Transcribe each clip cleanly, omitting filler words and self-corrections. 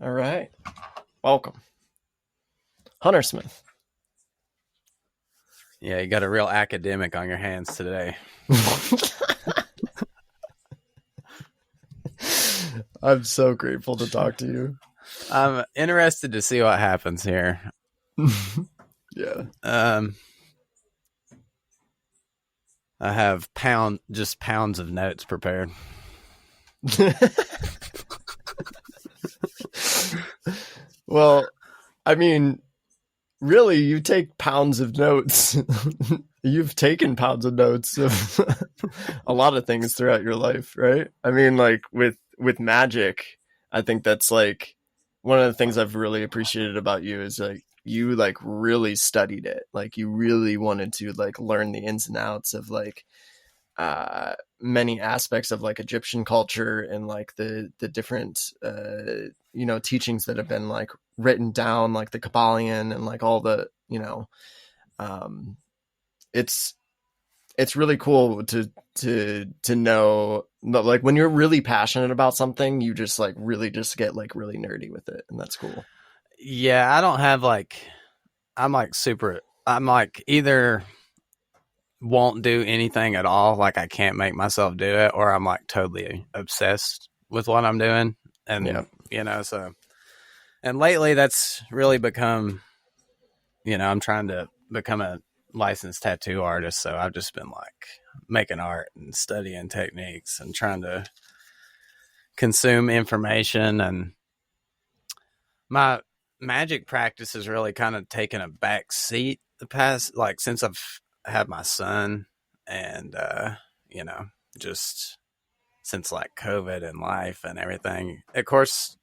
All right. Welcome. Hunter Smith. Yeah, you got a real academic on your hands today. I'm so grateful to talk to you. I'm interested to see what happens here. Yeah. I have pounds of notes prepared. Well, I mean, really, you take pounds of notes. You've taken pounds of notes of a lot of things throughout your life, right? I mean, like with magic, I think that's like one of the things I've really appreciated about you is like you like really studied it. Like you really wanted to like learn the ins and outs of like many aspects of like Egyptian culture and like the different teachings that have been like written down, like the Kabbalion and like all the it's really cool to know that, like when you're really passionate about something, you just like really just get like really nerdy with it, and that's cool. Yeah, I don't have I'm like either won't do anything at all, like I can't make myself do it, or I'm like totally obsessed with what I'm doing. And and lately that's really become, I'm trying to become a licensed tattoo artist, so I've just been like making art and studying techniques and trying to consume information. And my magic practice has really kind of taken a back seat the past, like since I've had my son, and just since like COVID and life and everything. Of course,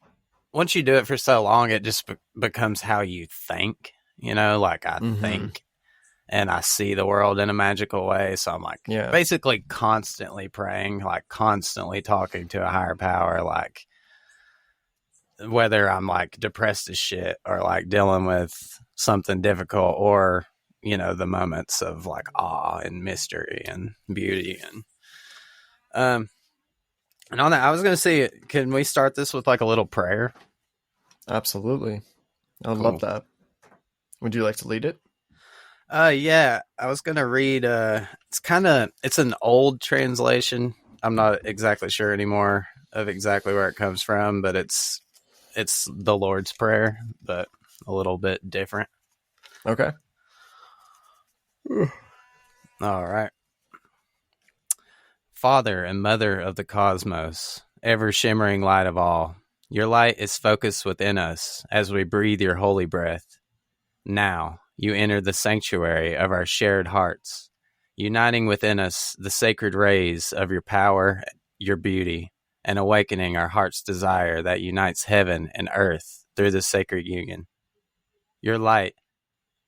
once you do it for so long, it just becomes how you think, like I think and I see the world in a magical way. So I'm like basically constantly praying, like constantly talking to a higher power, like whether I'm like depressed as shit or like dealing with something difficult, or the moments of like awe and mystery and beauty. And on that, I was going to say, can we start this with like a little prayer? Absolutely. I would love that. Would you like to lead it? Yeah, I was going to read, it's an old translation. I'm not exactly sure anymore of exactly where it comes from, but it's the Lord's Prayer, but a little bit different. Okay. All right. Father and Mother of the cosmos, ever shimmering light of all, your light is focused within us as we breathe your holy breath. Now you enter the sanctuary of our shared hearts, uniting within us the sacred rays of your power, your beauty, and awakening our heart's desire that unites heaven and earth through the sacred union. Your light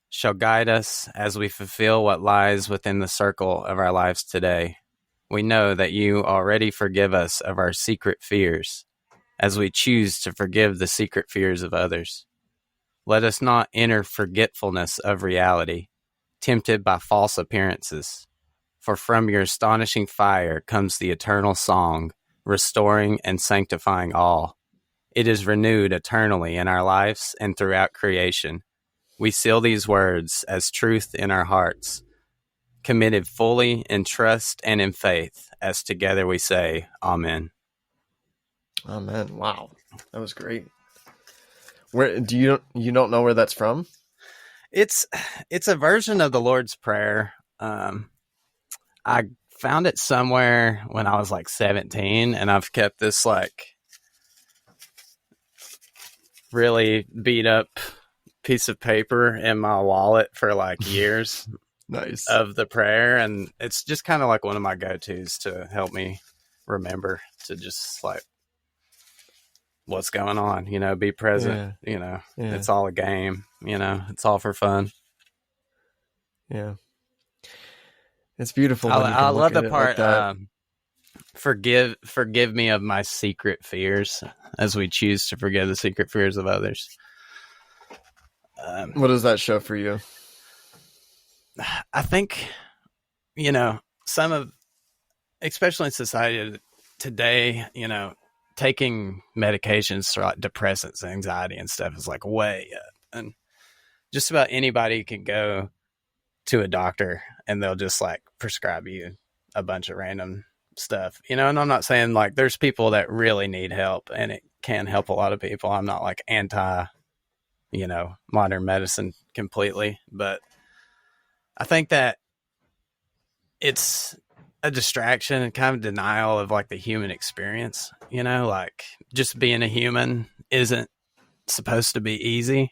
shall guide us as we fulfill what lies within the circle of our lives today. We know that you already forgive us of our secret fears, as we choose to forgive the secret fears of others. Let us not enter forgetfulness of reality, tempted by false appearances. For from your astonishing fire comes the eternal song, restoring and sanctifying all. It is renewed eternally in our lives and throughout creation. We seal these words as truth in our hearts, committed fully in trust and in faith, as together we say, Amen. Amen. Wow. That was great. Where do you don't know where that's from? It's a version of the Lord's Prayer. I found it somewhere when I was like 17, and I've kept this like really beat up piece of paper in my wallet for like years. Nice. Of the prayer, and it's just kind of like one of my go-tos to help me remember to just like what's going on, be present. It's all a game, it's all for fun. Yeah, it's beautiful. I love the part like forgive me of my secret fears, as we choose to forgive the secret fears of others. What does that show for you? I think, some of, especially in society today, taking medications for like depressants and anxiety and stuff is like way up. And just about anybody can go to a doctor and they'll just like prescribe you a bunch of random stuff, you know. And I'm not saying like there's people that really need help and it can help a lot of people. I'm not like anti, you know, modern medicine completely, but I think that it's a distraction and kind of denial of like the human experience, you know, like just being a human isn't supposed to be easy.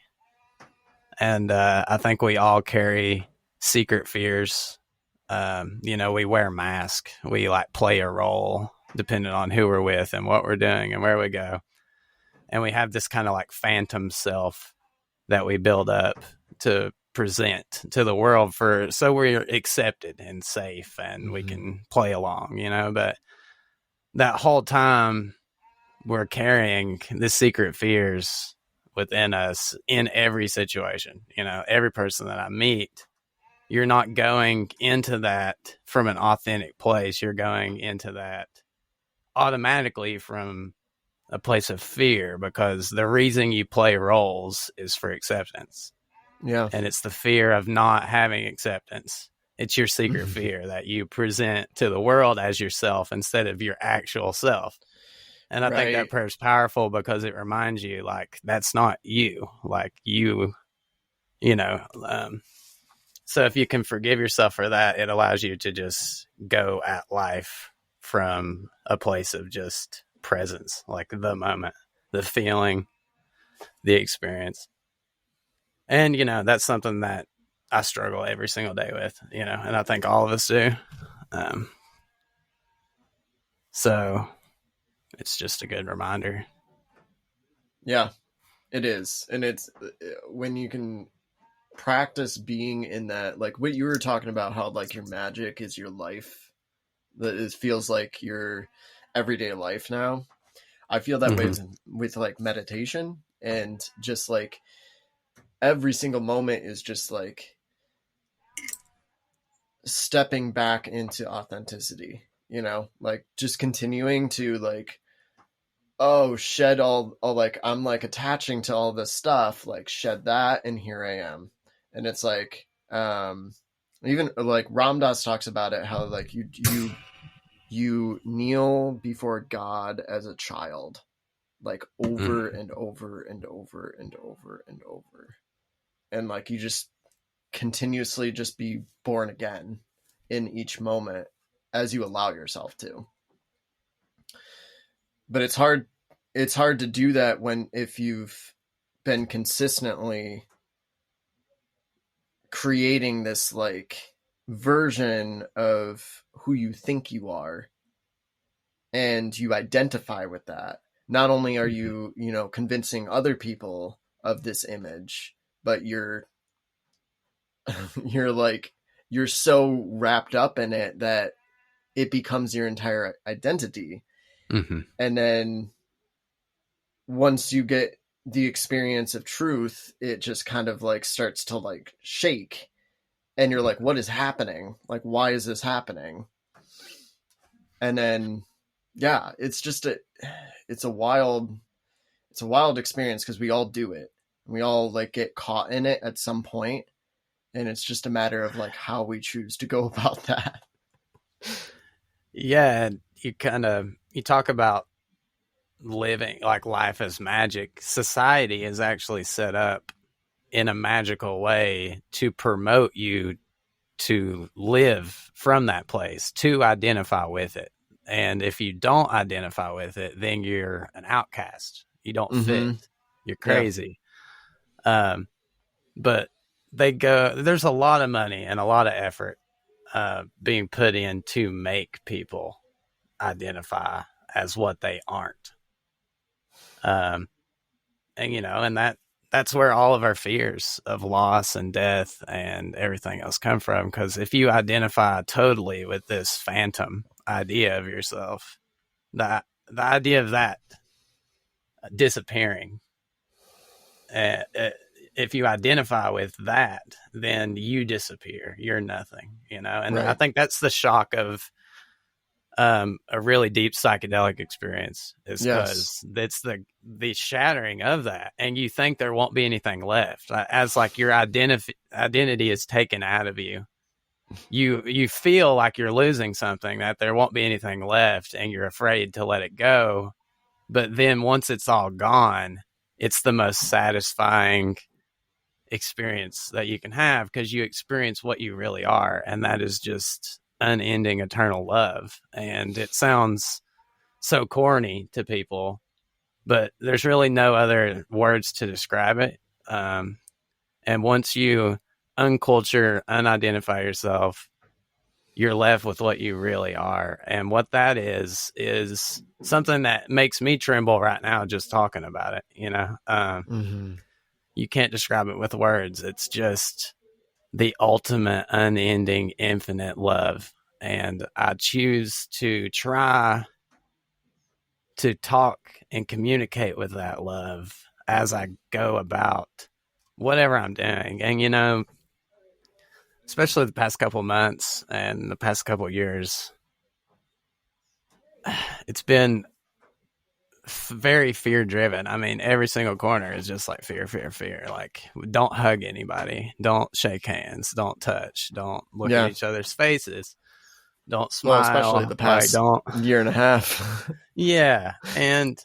And I think we all carry secret fears. You know, we wear masks, we like play a role depending on who we're with and what we're doing and where we go. And we have this kind of like phantom self that we build up to present to the world for, so we're accepted and safe and we can play along, you know. But that whole time we're carrying the secret fears within us in every situation. You know, every person that I meet, you're not going into that from an authentic place. You're going into that automatically from a place of fear, because the reason you play roles is for acceptance. Yeah. And it's the fear of not having acceptance. It's your secret fear that you present to the world as yourself instead of your actual self. And I think that prayer is powerful because it reminds you, like, that's not you. Like, you know. So if you can forgive yourself for that, it allows you to just go at life from a place of just presence, like the moment, the feeling, the experience. And, you know, that's something that I struggle every single day with, you know, and I think all of us do. So it's just a good reminder. Yeah, it is. And it's when you can practice being in that, like what you were talking about, how like your magic is your life, that it feels like your everyday life now. I feel that way with like meditation, and just like every single moment is just like stepping back into authenticity, you know, like just continuing to like, oh, shed all like, I'm like attaching to all this stuff, like shed that, and here I am. And it's like, even like Ram Dass talks about it, how like you kneel before God as a child, like over and over and over and over and over. And like, you just continuously just be born again in each moment as you allow yourself to. But it's hard to do that if you've been consistently creating this like version of who you think you are, and you identify with that. Not only are you, you know, convincing other people of this image, but you're like, you're so wrapped up in it that it becomes your entire identity. And then once you get the experience of truth, it just kind of like starts to like shake, and you're like, what is happening? Like, why is this happening? And then, yeah, it's just it's a wild experience, because we all do it. We all like get caught in it at some point, and it's just a matter of like how we choose to go about that. Yeah, you talk about living like life as magic. Society is actually set up in a magical way to promote you to live from that place, to identify with it. And if you don't identify with it, then you're an outcast. You don't fit. You're crazy. Yeah. But there's a lot of money and a lot of effort being put in to make people identify as what they aren't. And, you know, and that's where all of our fears of loss and death and everything else come from. Because if you identify totally with this phantom idea of yourself, the idea of that disappearing, if you identify with that, then you disappear. You're nothing, you know? And I think that's the shock of a really deep psychedelic experience is Yes. because it's the shattering of that, and you think there won't be anything left, as like your identity is taken out of you. You feel like you're losing something, that there won't be anything left, and you're afraid to let it go. But then once it's all gone, it's the most satisfying experience that you can have, because you experience what you really are, and that is just unending eternal love. And it sounds so corny to people, but there's really no other words to describe it. And once you unculture, unidentify yourself, you're left with what you really are. And what that is something that makes me tremble right now just talking about it, You can't describe it with words. It's just the ultimate, unending, infinite love. And I choose to try to talk and communicate with that love as I go about whatever I'm doing. And, especially the past couple months and the past couple years, it's been very fear driven. I mean, every single corner is just like fear, fear, fear. Like, don't hug anybody, don't shake hands, don't touch, don't look at each other's faces, don't smile. Well, especially the past don't year and a half. Yeah. And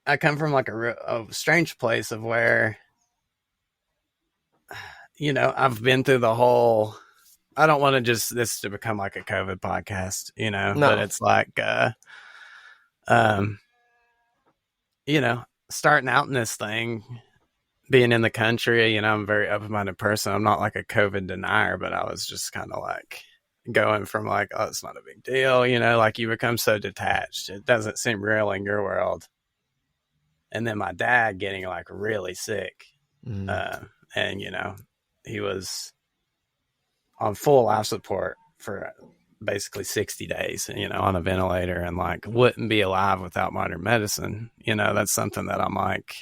I come from like a strange place of where, I've been through the whole, I don't want to just this to become like a COVID podcast, No. but it's like, starting out in this thing, being in the country, I'm a very open-minded person. I'm not like a COVID denier, but I was just kind of like going from like, oh, it's not a big deal. Like you become so detached. It doesn't seem real in your world. And then my dad getting like really sick. And, he was on full life support for basically 60 days, on a ventilator, and like wouldn't be alive without modern medicine. That's something that I'm like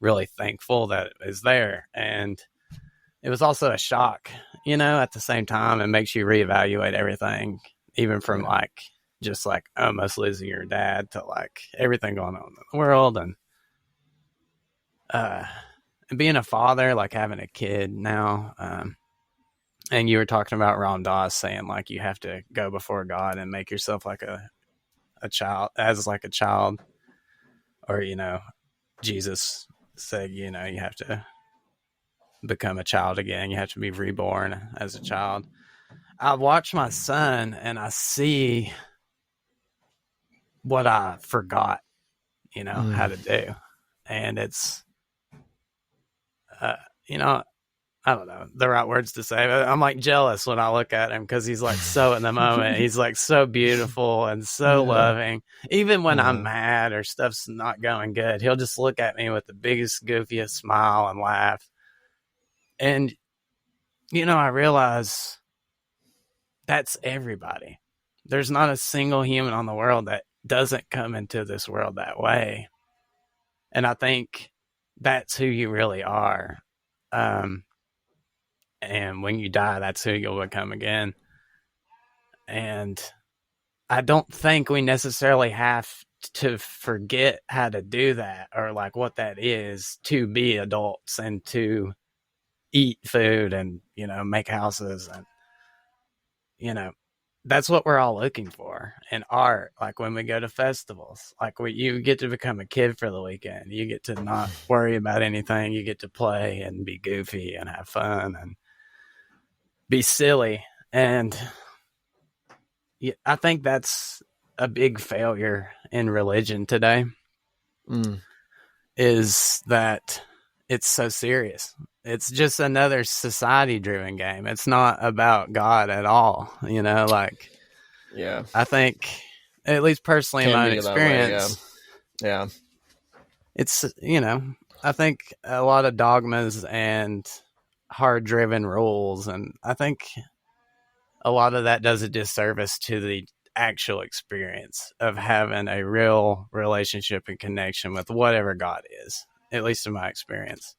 really thankful that is there. And it was also a shock, at the same time. It makes you reevaluate everything, even from like just like almost losing your dad to like everything going on in the world. And being a father, like having a kid now. And you were talking about Ram Dass saying like you have to go before God and make yourself like a child, as like a child, or Jesus said you have to become a child again. You have to be reborn as a child. I watch my son and I see what I forgot, how to do, and it's I don't know the right words to say, but I'm like jealous when I look at him, because he's like so in the moment. He's like so beautiful and so loving. Even when I'm mad or stuff's not going good, he'll just look at me with the biggest, goofiest smile and laugh. And, I realize that's everybody. There's not a single human on the world that doesn't come into this world that way. And I think that's who you really are. And when you die, that's who you'll become again. And I don't think we necessarily have to forget how to do that, or like what that is, to be adults and to eat food and, make houses. And, that's what we're all looking for in art. Like when we go to festivals, like you get to become a kid for the weekend. You get to not worry about anything. You get to play and be goofy and have fun and be silly. And I think that's a big failure in religion today, is that it's so serious. It's just another society driven game. It's not about God at all. I think, at least personally, in my experience, it's, I think a lot of dogmas and hard driven rules. And I think a lot of that does a disservice to the actual experience of having a real relationship and connection with whatever God is, at least in my experience.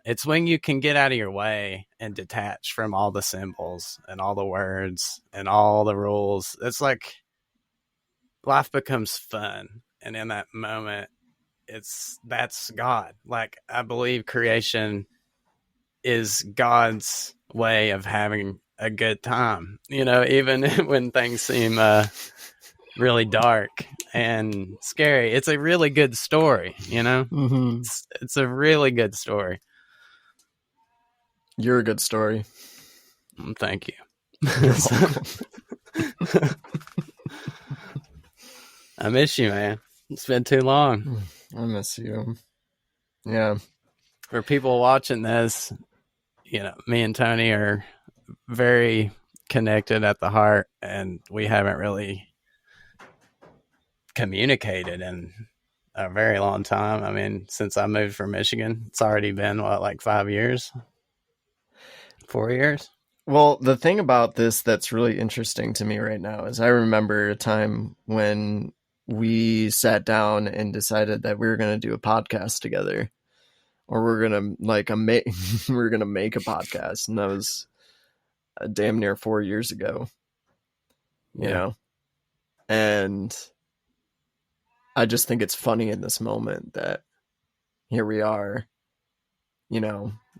It's when you can get out of your way and detach from all the symbols and all the words and all the rules. It's like life becomes fun. And in that moment, that's God. Like, I believe creation is God's way of having a good time, even when things seem really dark and scary. It's a really good story, Mm-hmm. It's a really good story. You're a good story. Thank you. You're welcome. I miss you, man. It's been too long. I miss you. Yeah. For people watching this, me and Tony are very connected at the heart, and we haven't really communicated in a very long time. I mean, since I moved from Michigan, it's already been like 5 years, 4 years. Well, the thing about this that's really interesting to me right now is I remember a time when we sat down and decided that we were going to do a podcast together, or we're going to we're going to make a podcast. And that was damn near 4 years ago, you know? And I just think it's funny in this moment that here we are,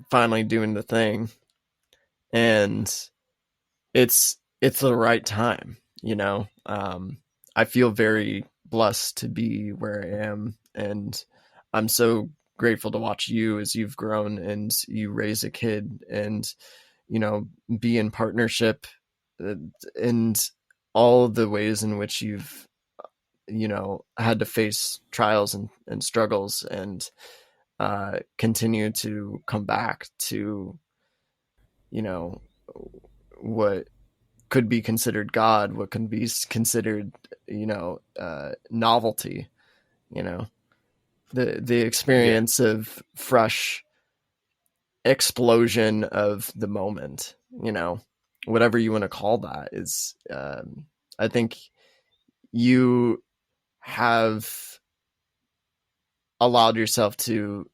finally doing the thing. And it's the right time, I feel very blessed to be where I am, and I'm so grateful to watch you as you've grown and you raise a kid and be in partnership, and all the ways in which you've had to face trials and struggles and continue to come back to what could be considered God, what can be considered, novelty, the experience of fresh explosion of the moment, whatever you want to call that is, I think you have allowed yourself to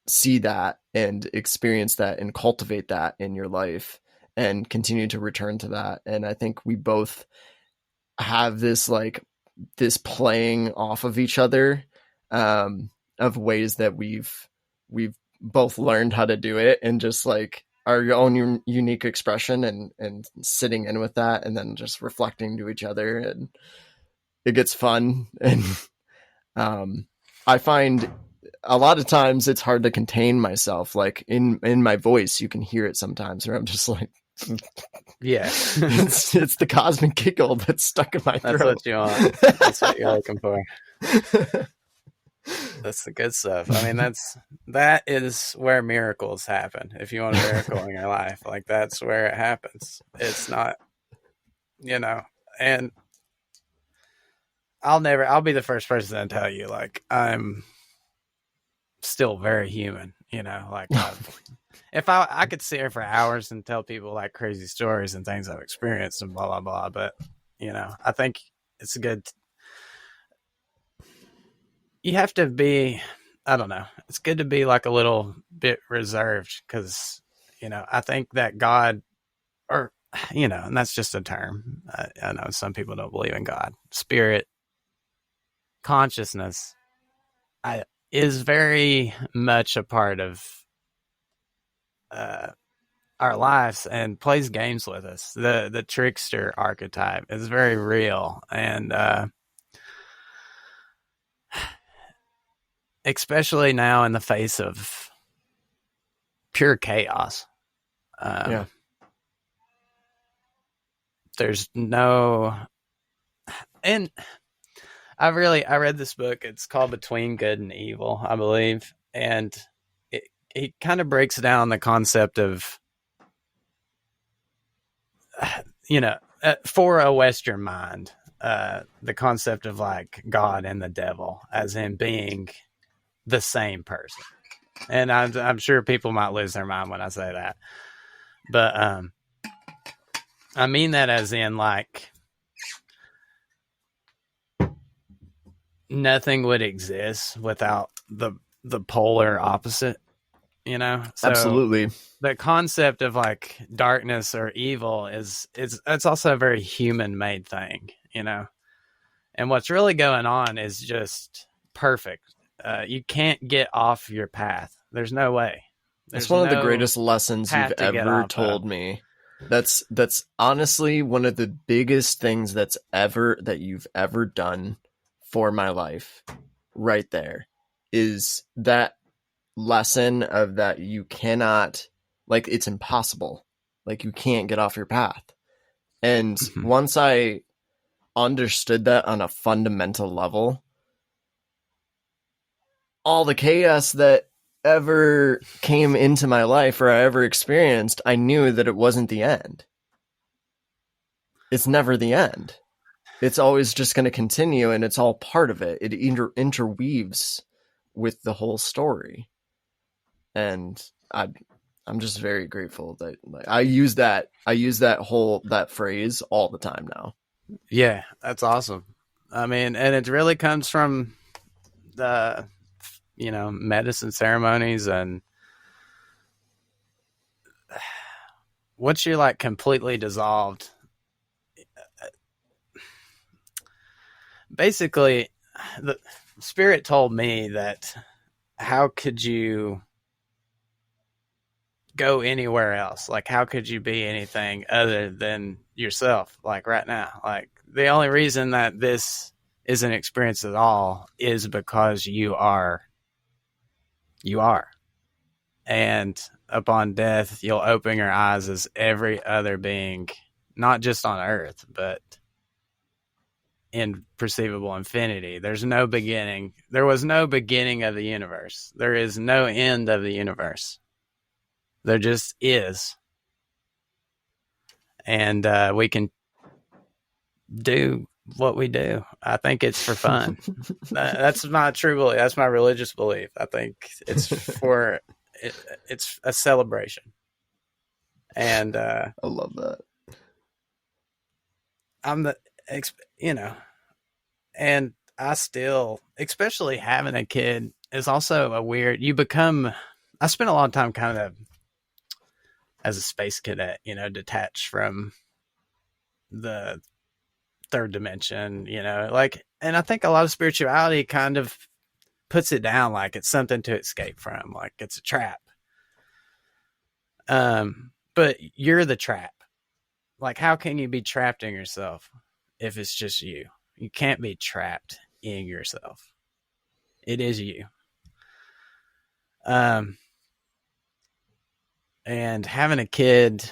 see that and experience that and cultivate that in your life and continue to return to that. And I think we both have this playing off of each other, of ways that we've both learned how to do it, and just our own unique expression and sitting in with that, and then just reflecting to each other, and it gets fun. And I find a lot of times it's hard to contain myself. Like in my voice, you can hear it sometimes where I'm just like, it's the cosmic giggle that's stuck in my throat. That's what you want. That's what you're looking for. That's the good stuff. I mean, that is where miracles happen. If you want a miracle in your life, that's where it happens. It's not, and I'll be the first person to tell you, I'm still very human, if I could sit here for hours and tell people crazy stories and things I've experienced and blah, blah, blah. But, I think it's good. You have to be, I don't know. It's good to be a little bit reserved because, I think that God, or, and that's just a term. I know some people don't believe in God. Spirit, consciousness, is very much a part of our lives and plays games with us. The trickster archetype is very real, and especially now in the face of pure chaos. There's no, and I read this book. It's called Between Good and Evil, I believe. And it kind of breaks down the concept of, for a Western mind, the concept of God and the devil as in being the same person. And I'm sure people might lose their mind when I say that. But I mean that as in nothing would exist without the polar opposite. you know? So Absolutely. the concept of like darkness or evil is it's also a very human made thing, you know? And what's really going on is just perfect. You can't get off your path. There's no way. It's There's one of the no greatest lessons you've path to get ever off of. told me. That's honestly one of the biggest things that you've ever done for my life. Right there is that lesson of that you cannot, like, it's impossible. Like, you can't get off your path. And Mhm. once I understood that on a fundamental level, all the chaos that ever came into my life or I ever experienced, I knew that it wasn't the end. It's never the end. It's always just going to continue, and it's all part of it. It interweaves with the whole story. And I'm just very grateful that, like, I use that that phrase all the time now. Yeah, that's awesome. I mean, and it really comes from the, you know, medicine ceremonies and once you're like completely dissolved, basically the spirit told me that how could you go anywhere else? Like, how could you be anything other than yourself? Like right now, like the only reason that this is an experience at all is because you are. And upon death, you'll open your eyes as every other being, not just on earth, but in perceivable infinity. There's no beginning. There was no beginning of the universe. There is no end of the universe. There just is. And we can do what we do. I think it's for fun. That's my true belief. That's my religious belief. I think it's for it's a celebration. And I love that. I'm the, you know, and I still, especially having a kid is also a weird, you become, I spent a lot of time kind of as a space cadet, you know, detached from the third dimension, you know, like, and I think a lot of spirituality kind of puts it down like it's something to escape from, like it's a trap. But you're the trap. Like, how can you be trapped in yourself if it's just you? You can't be trapped in yourself. It is you. Um, and having a kid,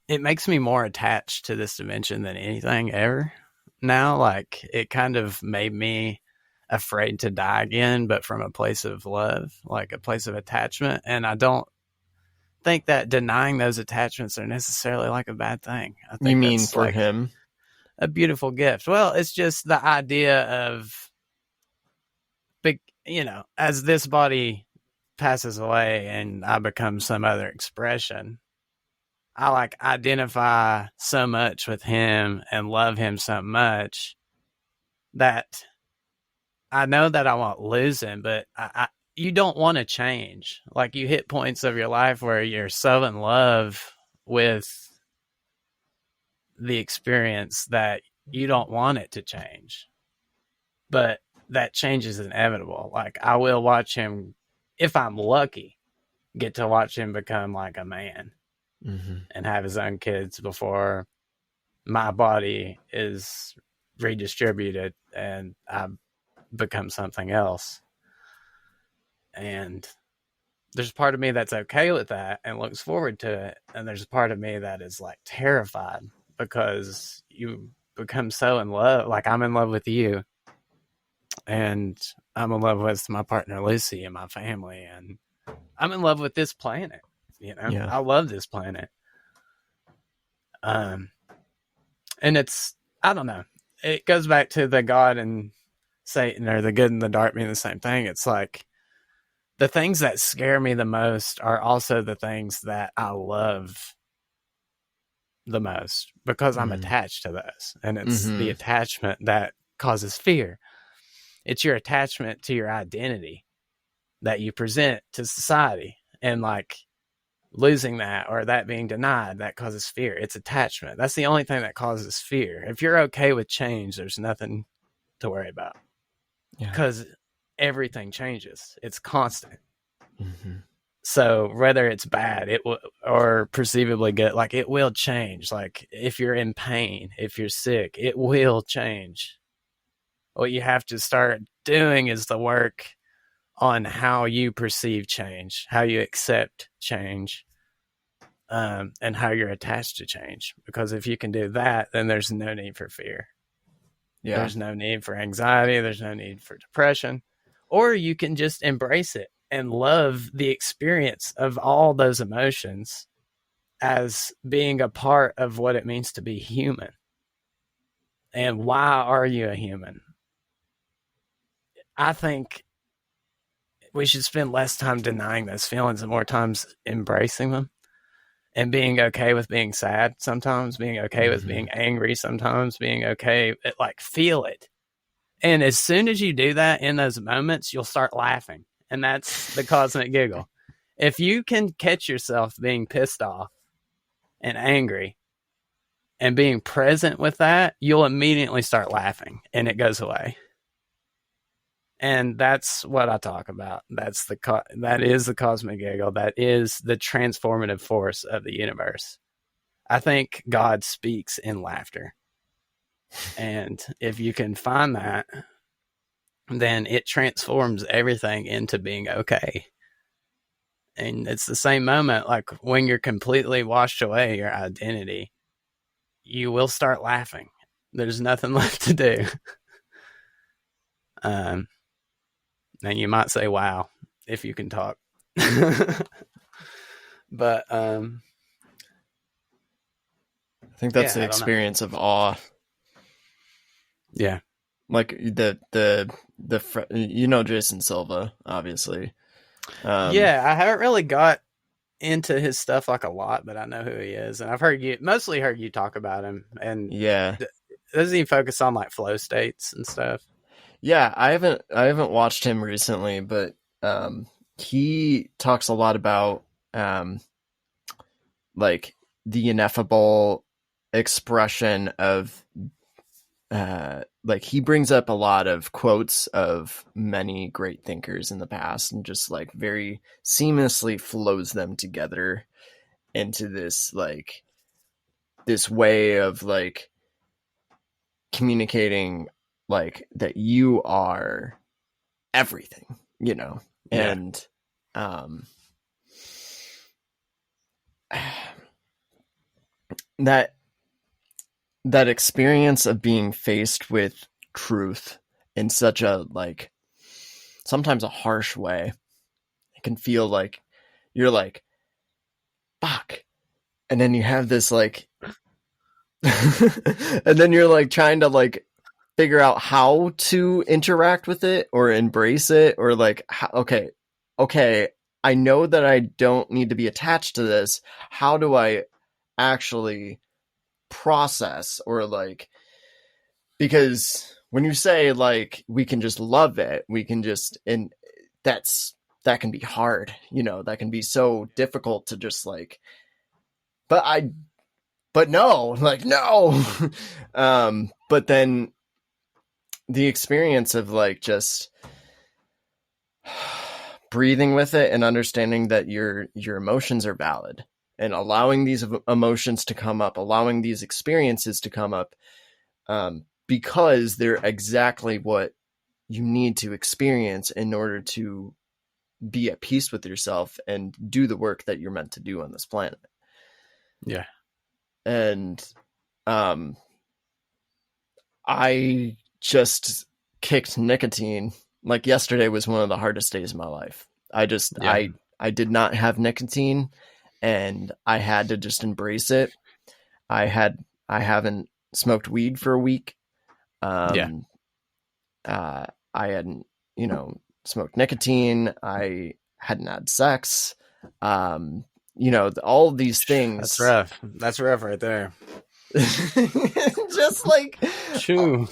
it makes me more attached to this dimension than anything ever. Now, like, it kind of made me afraid to die again, but from a place of love, like a place of attachment. And I don't think that denying those attachments are necessarily like a bad thing. I You think mean that's for like him? a beautiful gift. Well, it's just the idea of big, you know, as this body passes away and I become some other expression, I like identify so much with him and love him so much that I know that I won't lose him, but you don't want to change. Like, you hit points of your life where you're so in love with the experience that you don't want it to change. But that change is inevitable. Like, I will watch him, if I'm lucky, get to watch him become like a man and have his own kids before my body is redistributed and I become something else. And there's a part of me that's okay with that and looks forward to it. And there's a part of me that is like terrified because you become so in love. Like, I'm in love with you and I'm in love with my partner, Lucy, and my family. And I'm in love with this planet. You know, Yeah. I love this planet. And it's, I don't know. It goes back to the God and Satan, or the good and the dark being the same thing. It's like the things that scare me the most are also the things that I love the most because I'm attached to those. And it's the attachment that causes fear. It's your attachment to your identity that you present to society. And like losing that or that being denied, that causes fear. It's attachment. That's the only thing that causes fear. If you're okay with change, there's nothing to worry about. Yeah. Because everything changes. It's constant. Mm-hmm. So whether it's bad, it will, or perceivably good, like it will change. Like if you're in pain, if you're sick, it will change. What you have to start doing is the work on how you perceive change, how you accept change, and how you're attached to change. Because if you can do that, then there's no need for fear. Yeah. There's no need for anxiety. There's no need for depression. Or you can just embrace it and love the experience of all those emotions as being a part of what it means to be human. And why are you a human? I think we should spend less time denying those feelings and more times embracing them and being okay with being sad sometimes, being okay with being angry sometimes, being okay, like feel it. And as soon as you do that in those moments, you'll start laughing. And that's the cosmic giggle. If you can catch yourself being pissed off and angry and being present with that, you'll immediately start laughing and it goes away. And that's what I talk about. That is the cosmic giggle. That is the transformative force of the universe. I think God speaks in laughter. And if you can find that, then it transforms everything into being okay. And it's the same moment, like when you're completely washed away your identity, you will start laughing. There's nothing left to do. And you might say, wow, if you can talk. But I think that's the experience of awe. Yeah. Like Jason Silva, obviously. Yeah, I haven't really got into his stuff like a lot, but I know who he is, and I've mostly heard you talk about him. And yeah, doesn't he focus on like flow states and stuff? Yeah, I haven't watched him recently, but he talks a lot about like the ineffable expression of like he brings up a lot of quotes of many great thinkers in the past and just like very seamlessly flows them together into this way of like communicating like that you are everything, and that experience of being faced with truth in such a like sometimes a harsh way, it can feel like you're like fuck, and then you have this like and then you're like trying to like figure out how to interact with it or embrace it or like okay, I know that I don't need to be attached to this. How do I actually process or like, because when you say like we can just love it, we can just, and that can be hard, that can be so difficult to just like, but no. But then the experience of like just breathing with it and understanding that your emotions are valid and allowing these emotions to come up, allowing these experiences to come up, because they're exactly what you need to experience in order to be at peace with yourself and do the work that you're meant to do on this planet. Yeah. And I just kicked nicotine. Like yesterday was one of the hardest days of my life. I did not have nicotine and I had to just embrace it. I haven't smoked weed for a week. I hadn't, smoked nicotine. I hadn't had sex. All these things. That's rough right there. Just like, True.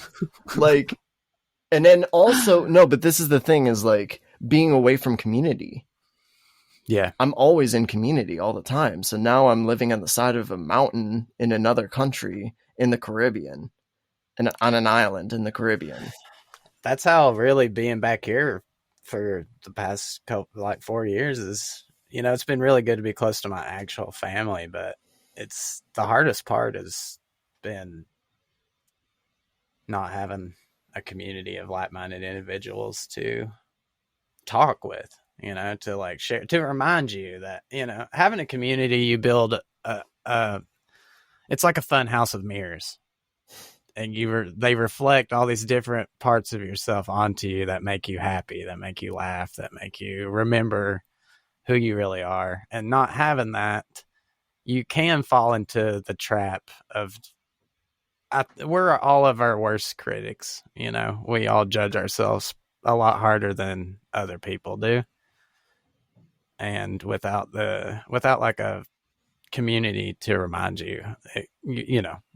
like And then also, no, but this is the thing, is like being away from community. Yeah. I'm always in community all the time. So now I'm living on the side of a mountain in another country in the Caribbean, and on an island in the Caribbean. That's how really being back here for the past couple, like 4 years is, it's been really good to be close to my actual family, but it's the hardest part has been not having a community of like-minded individuals to talk with, to like share, to remind you that, having a community, you build it's like a fun house of mirrors, and they reflect all these different parts of yourself onto you that make you happy, that make you laugh, that make you remember who you really are. And not having that, you can fall into the trap of, we're all of our worst critics. We all judge ourselves a lot harder than other people do. And without like a community to remind you,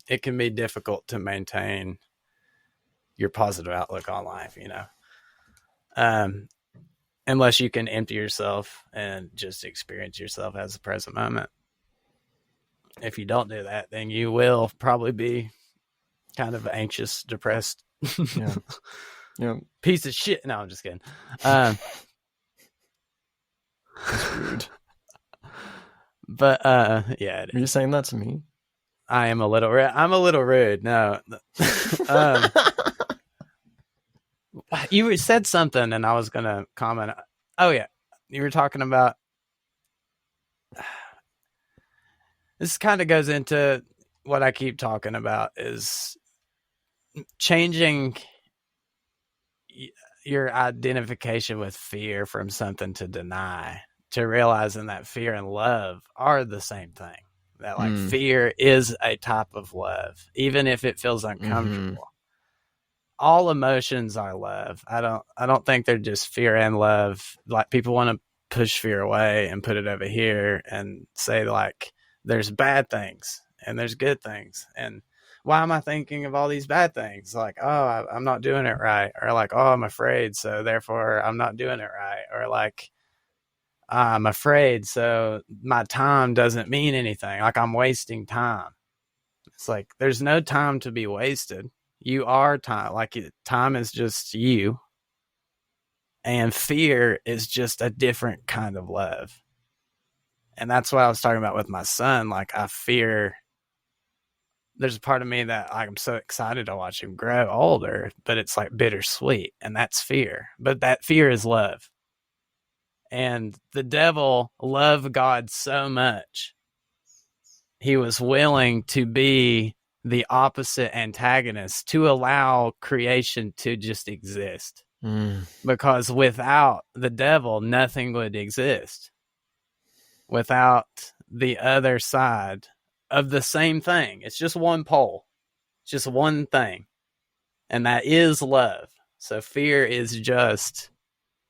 it can be difficult to maintain your positive outlook on life, unless you can empty yourself and just experience yourself as the present moment. If you don't do that, then you will probably be kind of anxious, depressed, piece of shit. No, I'm just kidding. That's rude. But yeah, Are you saying that to me? I am a little rude. I'm a little rude. No. You said something and I was going to comment. Oh yeah. You were talking about, this kind of goes into what I keep talking about, is changing your identification with fear from something to deny, to realizing that fear and love are the same thing. That like fear is a type of love, even if it feels uncomfortable. Mm-hmm. All emotions are love. I don't think they're just fear and love. Like, people want to push fear away and put it over here and say like there's bad things and there's good things. And why am I thinking of all these bad things? Like, oh, I'm not doing it right. Or like, oh, I'm afraid, so therefore I'm not doing it right. Or like, I'm afraid, so my time doesn't mean anything. Like, I'm wasting time. It's like, there's no time to be wasted. You are time. Like, time is just you. And fear is just a different kind of love. And that's what I was talking about with my son. Like, I fear, there's a part of me that I'm so excited to watch him grow older, but it's like bittersweet. And that's fear. But that fear is love. And the devil loved God so much, he was willing to be the opposite antagonist to allow creation to just exist. Because without the devil, nothing would exist. Without the other side of the same thing. It's just one pole. It's just one thing. And that is love. So fear is just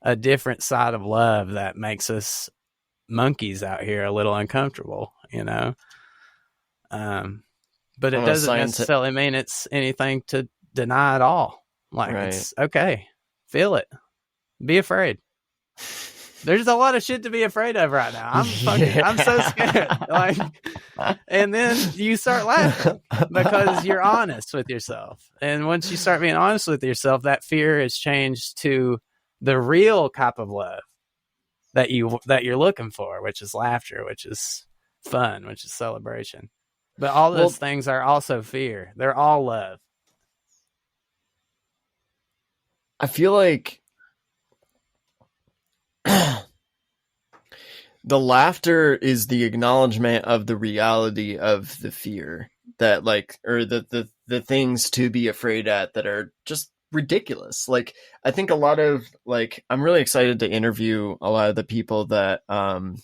a different side of love that makes us monkeys out here a little uncomfortable, but it doesn't necessarily mean it's anything to deny at all. Like, right. It's okay. Feel it. Be afraid. There's a lot of shit to be afraid of right now. I'm so scared. Like, and then you start laughing because you're honest with yourself. And once you start being honest with yourself, that fear is changed to the real type of love that you're looking for, which is laughter, which is fun, which is celebration. But all those things are also fear. They're all love. I feel like the laughter is the acknowledgement of the reality of the fear, that like, or the things to be afraid at that are just ridiculous. Like, I think a lot of, like, I'm really excited to interview a lot of the people that are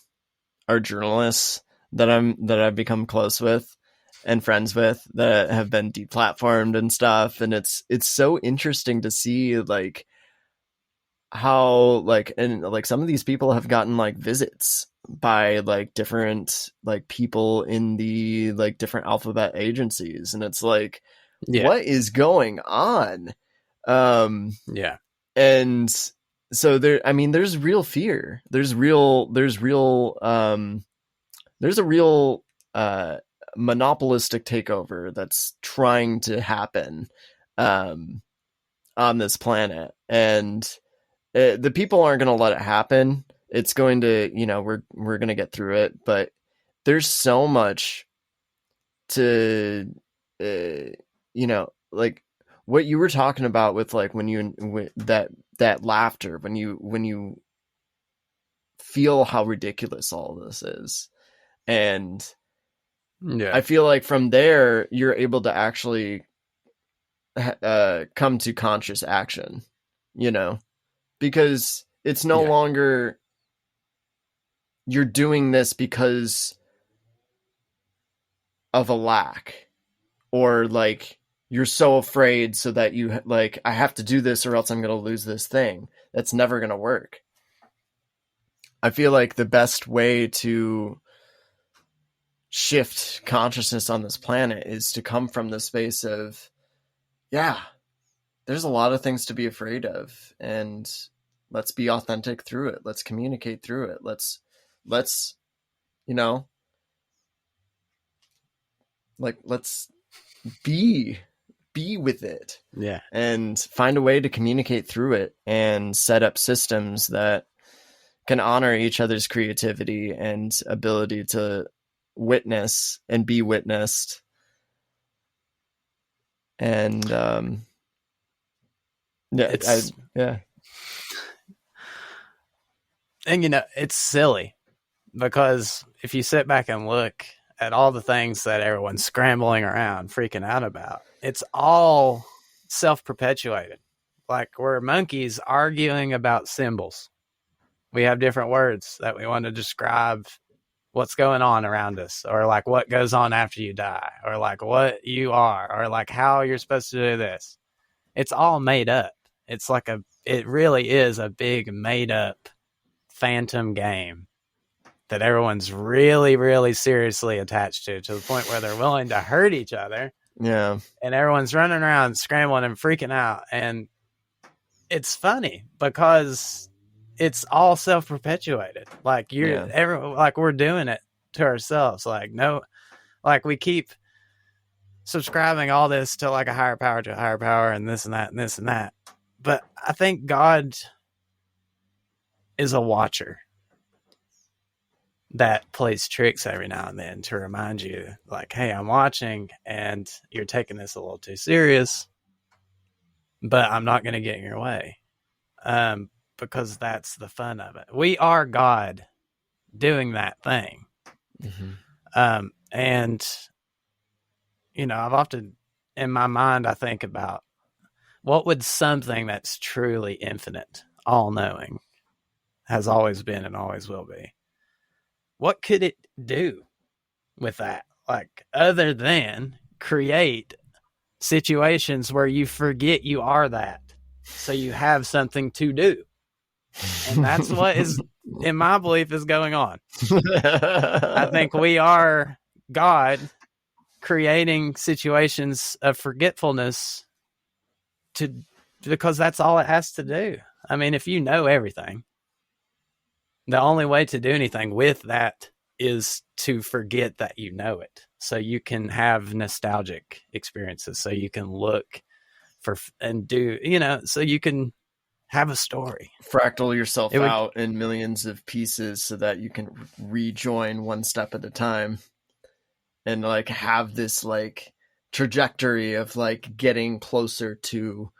journalists that I've become close with and friends with, that have been deplatformed and stuff. And it's so interesting to see like how like, and like some of these people have gotten like visits by like different like people in the like different alphabet agencies. And it's like, what is going on? Yeah. And so there, I mean, there's real fear. There's a real monopolistic takeover that's trying to happen um, on this planet, and the people aren't going to let it happen. It's going to, we're going to get through it, but there's so much to, like what you were talking about with like that laughter when you feel how ridiculous all this is, and Yeah. I feel like from there you're able to actually come to conscious action, because it's no Yeah. longer you're doing this because of a lack, or like you're so afraid so that you like, I have to do this or else I'm going to lose this thing. That's never going to work. I feel like the best way to shift consciousness on this planet is to come from the space of, yeah, there's a lot of things to be afraid of, and let's be authentic through it. Let's communicate through it. Let's, you know, let's be with it. Yeah. And find a way to communicate through it and set up systems that can honor each other's creativity and ability to witness and be witnessed. And yeah. And it's silly because if you sit back and look at all the things that everyone's scrambling around, freaking out about, it's all self-perpetuated. Like we're monkeys arguing about symbols. We have different words that we want to describe what's going on around us, or like what goes on after you die, or like what you are, or like how you're supposed to do this. It's all made up. It really is a big made up phantom game that everyone's really, really seriously attached to the point where they're willing to hurt each other. Yeah. And everyone's running around scrambling and freaking out. And it's funny because it's all self-perpetuated. Like we're doing it to ourselves. Like, no, like we keep subscribing all this to like a higher power and this and that and this and that. But I think God is a watcher that plays tricks every now and then to remind you, like, hey, I'm watching and you're taking this a little too serious, but I'm not going to get in your way. Because that's the fun of it. We are God doing that thing. Mm-hmm. And, I've often, in my mind, I think about what would something that's truly infinite, all-knowing, has always been and always will be. What could it do with that? Like, other than create situations where you forget you are that, so you have something to do. And that's what is, in my belief, is going on. I think we are God creating situations of forgetfulness because that's all it has to do. I mean, if you know everything, the only way to do anything with that is to forget that you know it, so you can have nostalgic experiences, so you can look for and do, so you can have a story. Fractal yourself out in millions of pieces so that you can rejoin one step at a time, and like have this like trajectory of like getting closer to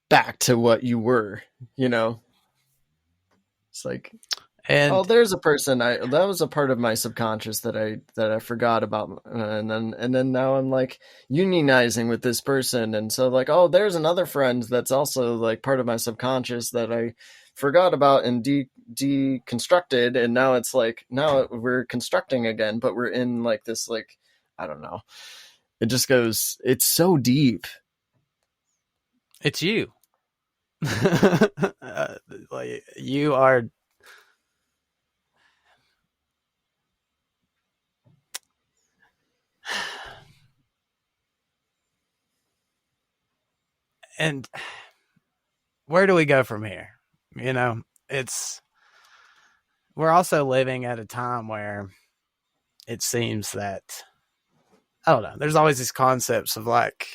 back to what you were, It's like, and there's a person that was a part of my subconscious that I forgot about, and then now I'm like unionizing with this person, and so like, there's another friend that's also like part of my subconscious that I forgot about and deconstructed, and now it's like, now we're constructing again, but we're in like this, like, I don't know, it just goes, it's so deep. It's you. Like, you are. and where do we go from here? You know, we're also living at a time where it seems that, I don't know, there's always these concepts of like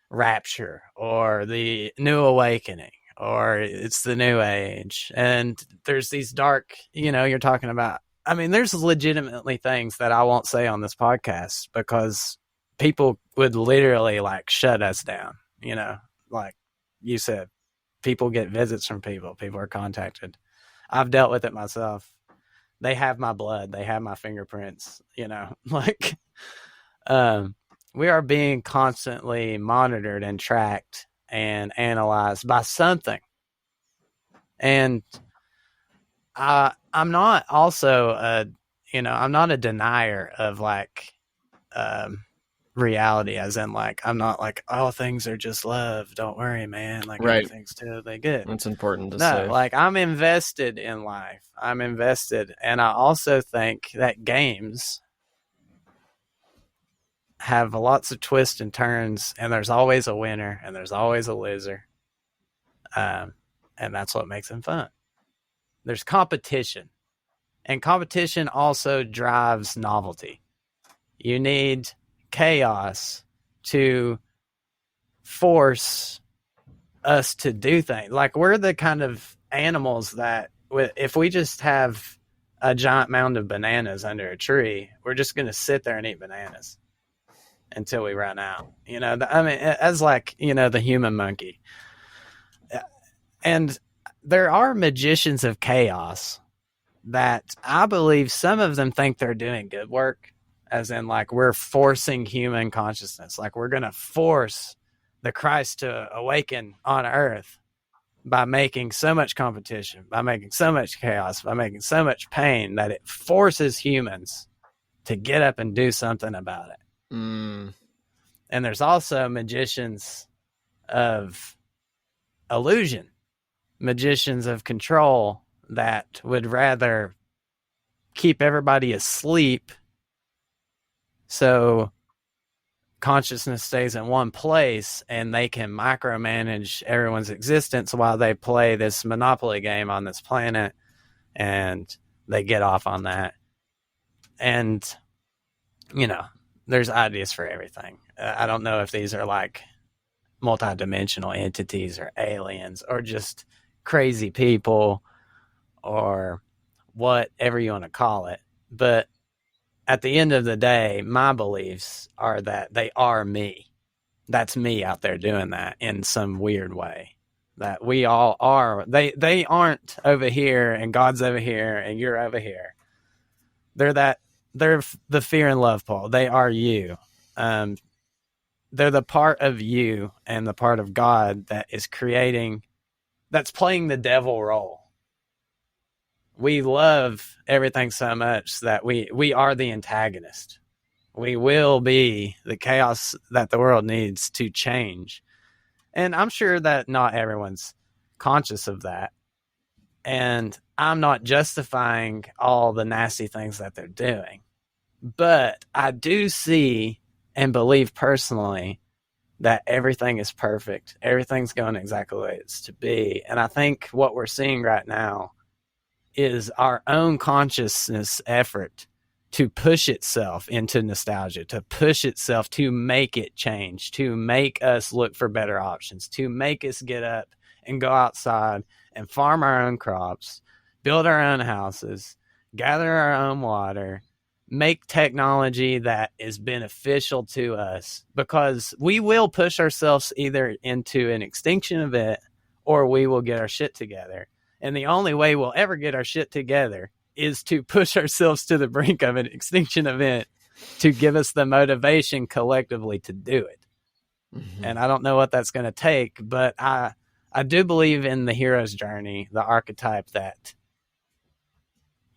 rapture or the new awakening or it's the new age. And there's these dark, you're talking about, I mean, there's legitimately things that I won't say on this podcast because people would literally like shut us down, like you said, people get visits from people are contacted. I've dealt with it myself. They have my blood. They have my fingerprints, like, we are being constantly monitored and tracked and analyzed by something. And I'm not also I'm not a denier of like reality, as in like I'm not like, oh, things are just love, don't worry, man, like right. Everything's totally good. That's important to no say. Like I'm invested in life. I'm invested, and I also think that games have lots of twists and turns, and there's always a winner and there's always a loser, and that's what makes them fun. There's competition, and competition also drives novelty. You need chaos to force us to do things. Like we're the kind of animals that if we just have a giant mound of bananas under a tree, we're just going to sit there and eat bananas until we run out. I mean, as like, the human monkey. And there are magicians of chaos that I believe some of them think they're doing good work, as in like we're forcing human consciousness. Like we're going to force the Christ to awaken on earth by making so much competition, by making so much chaos, by making so much pain that it forces humans to get up and do something about it. And there's also magicians of illusion, magicians of control that would rather keep everybody asleep so consciousness stays in one place and they can micromanage everyone's existence while they play this Monopoly game on this planet, and they get off on that. And, there's ideas for everything. I don't know if these are like multidimensional entities or aliens or just crazy people or whatever you want to call it. But at the end of the day, my beliefs are that they are me. That's me out there doing that in some weird way. That we all are. They aren't over here and God's over here and you're over here. They're the fear and love pole. They are you. They're the part of you and the part of God that is creating, that's playing the devil role. We love everything so much that we are the antagonist. We will be the chaos that the world needs to change. And I'm sure that not everyone's conscious of that. And I'm not justifying all the nasty things that they're doing. But I do see and believe personally that everything is perfect. Everything's going exactly the way it's to be. And I think what we're seeing right now is our own consciousness effort to push itself into nostalgia, to push itself to make it change, to make us look for better options, to make us get up and go outside and farm our own crops, build our own houses, gather our own water, make technology that is beneficial to us, because we will push ourselves either into an extinction event or we will get our shit together. And the only way we'll ever get our shit together is to push ourselves to the brink of an extinction event to give us the motivation collectively to do it. Mm-hmm. And I don't know what that's going to take, but I do believe in the hero's journey, the archetype that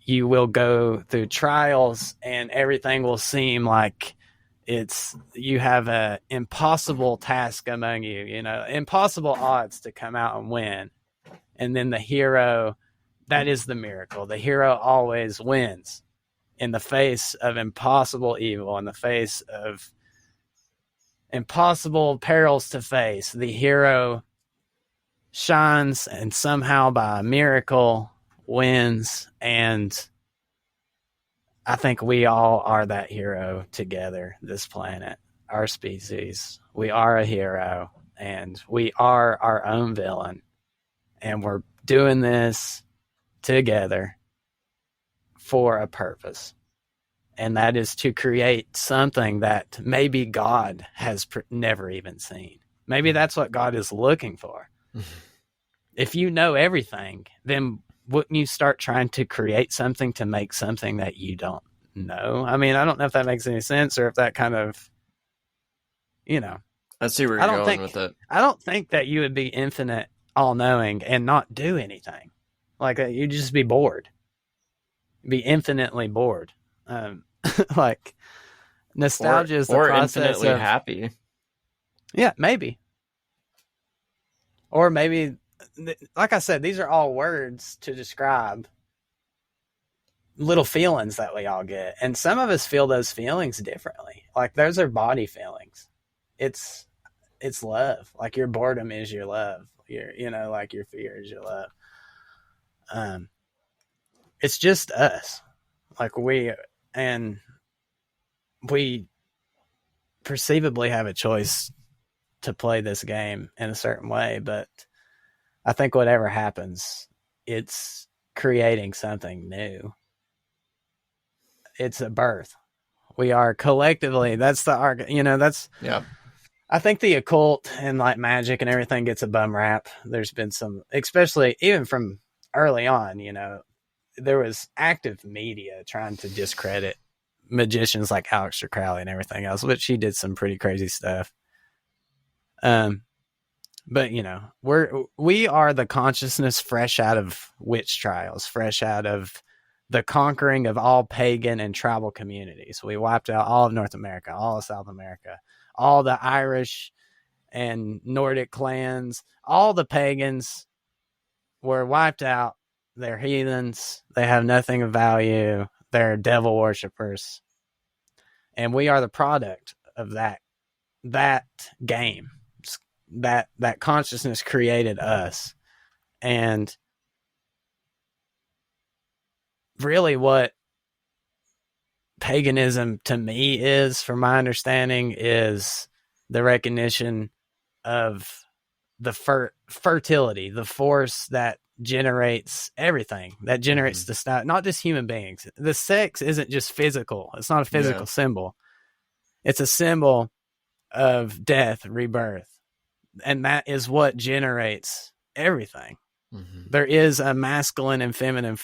you will go through trials and everything will seem like you have an impossible task among you, impossible odds to come out and win. And then the hero, that is the miracle. The hero always wins in the face of impossible evil, in the face of impossible perils to face, the hero shines and somehow by a miracle wins. And I think we all are that hero together, this planet, our species. We are a hero and we are our own villain. And we're doing this together for a purpose. And that is to create something that maybe God has never even seen. Maybe that's what God is looking for. If you know everything, then wouldn't you start trying to create something to make something that you don't know? I mean, I don't know if that makes any sense or if that kind of, you know. I see where you're going with it. I don't think that you would be infinite, all-knowing, and not do anything. Like, you'd just be bored. Be infinitely bored. Like, nostalgia is the process infinitely of happy. Yeah, maybe. Or maybe, like I said, these are all words to describe little feelings that we all get. And some of us feel those feelings differently. Like, those are body feelings. It's love. Like, your boredom is your love. Like your fear is your love. It's just us. Like, we perceivably have a choice to play this game in a certain way, but I think whatever happens, it's creating something new. It's a birth. We are collectively, that's the argument, yeah. I think the occult and like magic and everything gets a bum rap. There's been some, especially even from early on, there was active media trying to discredit magicians like Aleister Crowley and everything else, which he did some pretty crazy stuff. But we are the consciousness fresh out of witch trials, fresh out of the conquering of all pagan and tribal communities. We wiped out all of North America, all of South America, all the Irish and Nordic clans, all the pagans were wiped out. They're heathens. They have nothing of value. They're devil worshippers. And we are the product of that game. That consciousness created us. And really what paganism to me is, from my understanding, is the recognition of the fertility, the force that generates everything, that generates the stuff, not just human beings. The sex isn't just physical. It's not a physical symbol. It's a symbol of death, rebirth. And that is what generates everything. There is a masculine and feminine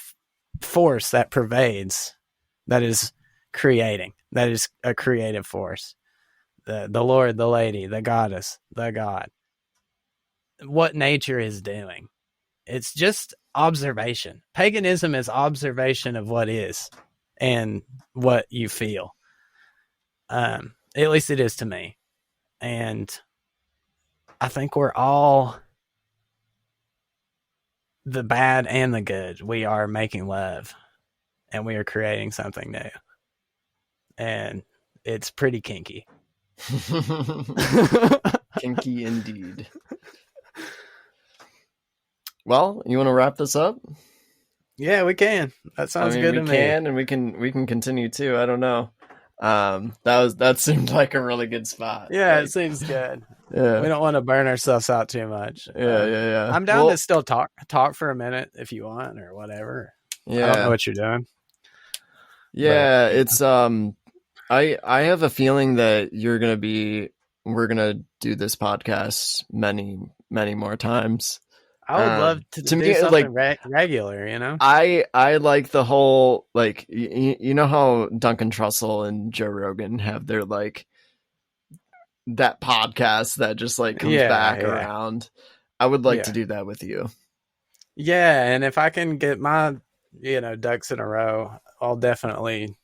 force that pervades, that is creating, that is a creative force. The Lord, the Lady, the Goddess, the God. What nature is doing. It's just observation. Paganism is observation of what is and what you feel. At least it is to me. And I think we're all the bad and the good. We are making love and we are creating something new. And it's pretty kinky. Kinky indeed. Well, you want to wrap this up? Yeah, we can. That sounds good to me. We can, and we can continue too. I don't know. That seemed like a really good spot. Yeah, it seems good. Yeah, we don't want to burn ourselves out too much. Yeah. I'm down to still talk for a minute if you want or whatever. Yeah, I don't know what you're doing. Yeah, but it's I have a feeling that we're gonna do this podcast many more times. I would love to do something regular, I like the whole, like, you know how Duncan Trussell and Joe Rogan have their, like, that podcast that just, like, comes back around. I would like to do that with you. Yeah, and if I can get my, ducks in a row, I'll definitely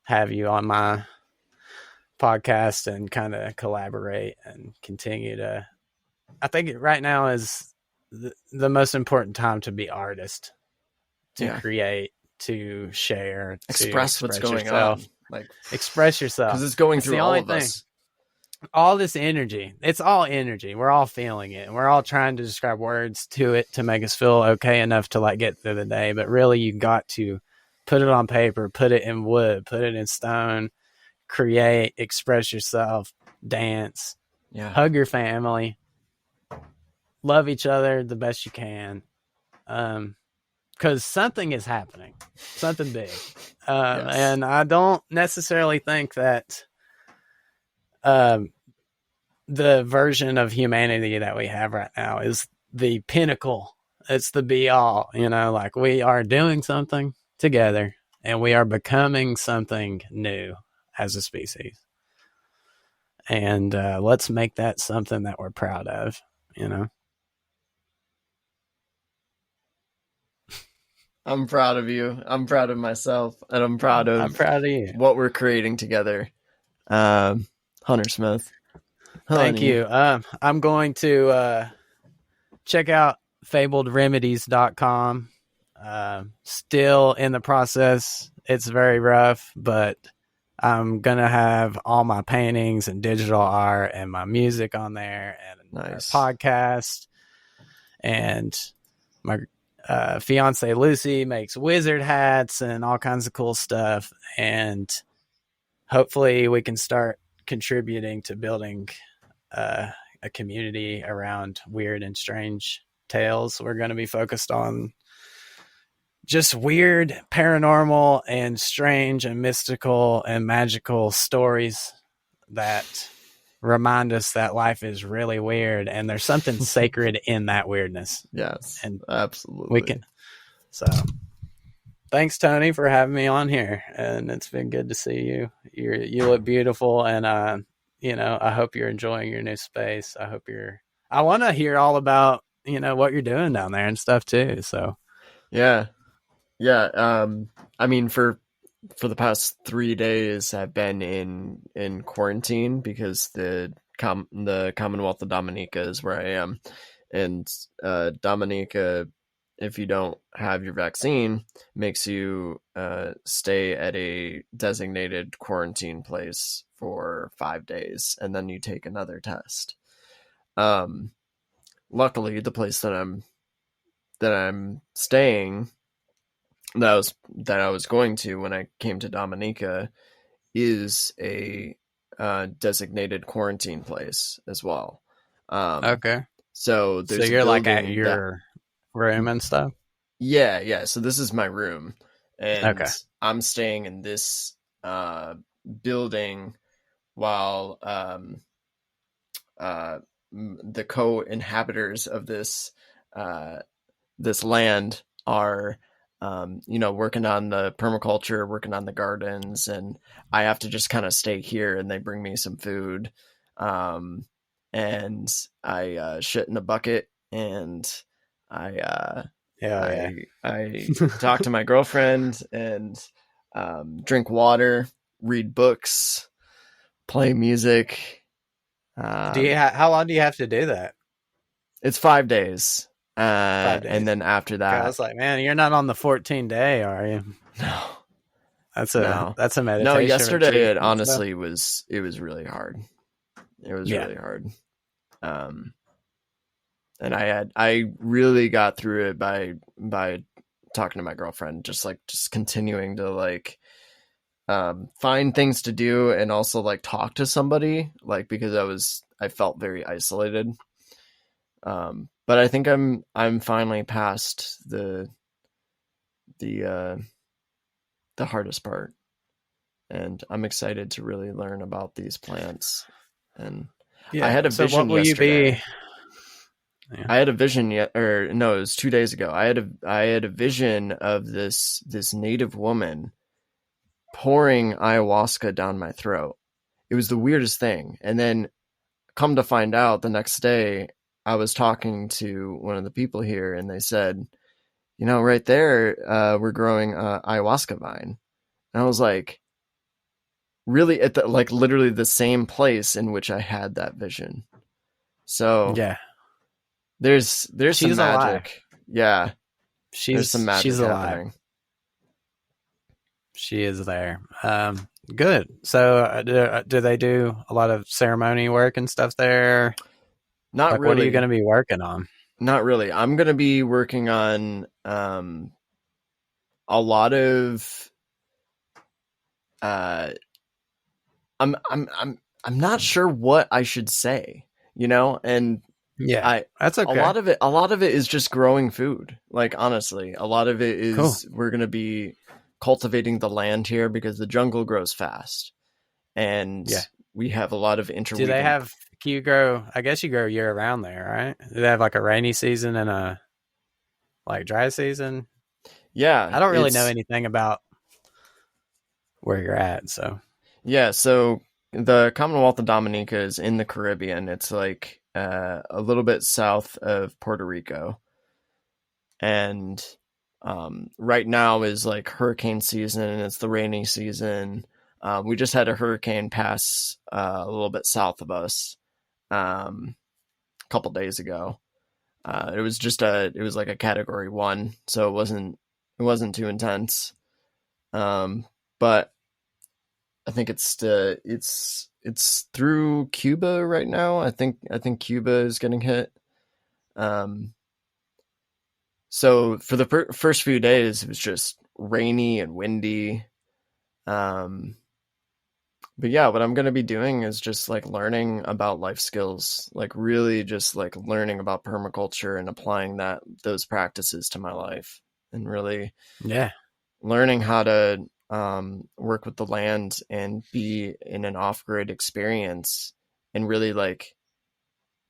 have you on my podcast and kind of collaborate and continue to. I think right now is the most important time to be artist, to create, to share, express what's going yourself. on. Like, express yourself, because it's going through all of us. all this energy. It's all energy. We're all feeling it. And we're all trying to describe words to it to make us feel okay enough to like get through the day. But really, you got to put it on paper, put it in wood, put it in stone, create, express yourself, dance, Yeah. hug your family, love each other the best you can. Because something is happening, something big. Yes. And I don't necessarily think that the version of humanity that we have right now is the pinnacle. It's the be all, like we are doing something together and we are becoming something new as a species. And let's make that something that we're proud of, I'm proud of you. I'm proud of myself, and I'm proud I'm of proud of you. what we're creating together. Hunter Smith. Thank Honey. you. I'm going to check out fabledremedies.com. Still in the process. It's very rough, but I'm going to have all my paintings and digital art and my music on there and Nice. our podcast. And my fiance Lucy makes wizard hats and all kinds of cool stuff. And hopefully we can start contributing to building a community around weird and strange tales. We're going to be focused on just weird, paranormal, and strange, and mystical, and magical stories that remind us that life is really weird, and there's something sacred in that weirdness. Yes, and absolutely. We can. So, thanks, Tony, for having me on here, and it's been good to see you. You look beautiful, and I hope you're enjoying your new space. I want to hear all about what you're doing down there and stuff too. So, yeah. I mean, for the past 3 days, I've been in quarantine because the Commonwealth of Dominica is where I am, and Dominica, if you don't have your vaccine, makes you stay at a designated quarantine place for 5 days, and then you take another test. Luckily, the place that I'm staying, that I was going to when I came to Dominica, is a designated quarantine place as well. okay. So there's you're like at your room and stuff. Yeah. So this is my room, and okay. I'm staying in this building while the co-inhabitants of this land are working on the permaculture, working on the gardens, and I have to just kind of stay here, and they bring me some food, and I shit in a bucket, and I talk to my girlfriend, and drink water, read books, play music. How long do you have to do that? It's 5 days. 5 days. And then after that, I was like, man, you're not on the 14-day, are you? No. That's a meditation. No, yesterday it honestly was really hard. It was really hard. And I really got through it by talking to my girlfriend, just continuing to find things to do, and also talk to somebody, because I felt very isolated. But I think I'm finally past the hardest part, and I'm excited to really learn about these plants. And I had a vision yesterday. I had a vision it was 2 days ago. I had a vision of this native woman pouring ayahuasca down my throat. It was the weirdest thing. And then come to find out, the next day I was talking to one of the people here, and they said, right there, we're growing a ayahuasca vine. And I was like, really, at literally the same place in which I had that vision. So yeah, there's some magic. Alive. Yeah, there's some magic happening. She is there. Good. So, do they do a lot of ceremony work and stuff there? Not Like, what are you going really. to be working on? Not really. I'm gonna be working on a lot of uh I'm not sure what I should say, and Yeah, I that's a okay. lot of it is just growing food. Like honestly, a lot of it Cool. is we're going to be cultivating the land here because the jungle grows fast and Yeah. we have a lot of Do they interweaving. have? Can you grow? I guess you grow year round there, right? Do they have like a rainy season and a like dry season? Yeah, I don't really know it's anything about where you're at, so yeah, so the Commonwealth of Dominica is in the Caribbean. It's like a little bit south of Puerto Rico. And right now is like hurricane season and it's the rainy season. We just had a hurricane pass a little bit south of us a couple days ago. It was like a category 1, so it wasn't too intense. But I think it's through Cuba right now. I think Cuba is getting hit. Um, So for the first few days, it was just rainy and windy. Um, but yeah, what I'm going to be doing is just like learning about life skills, like really just like learning about permaculture and applying those practices to my life, and really yeah, learning how to work with the land and be in an off-grid experience, and really like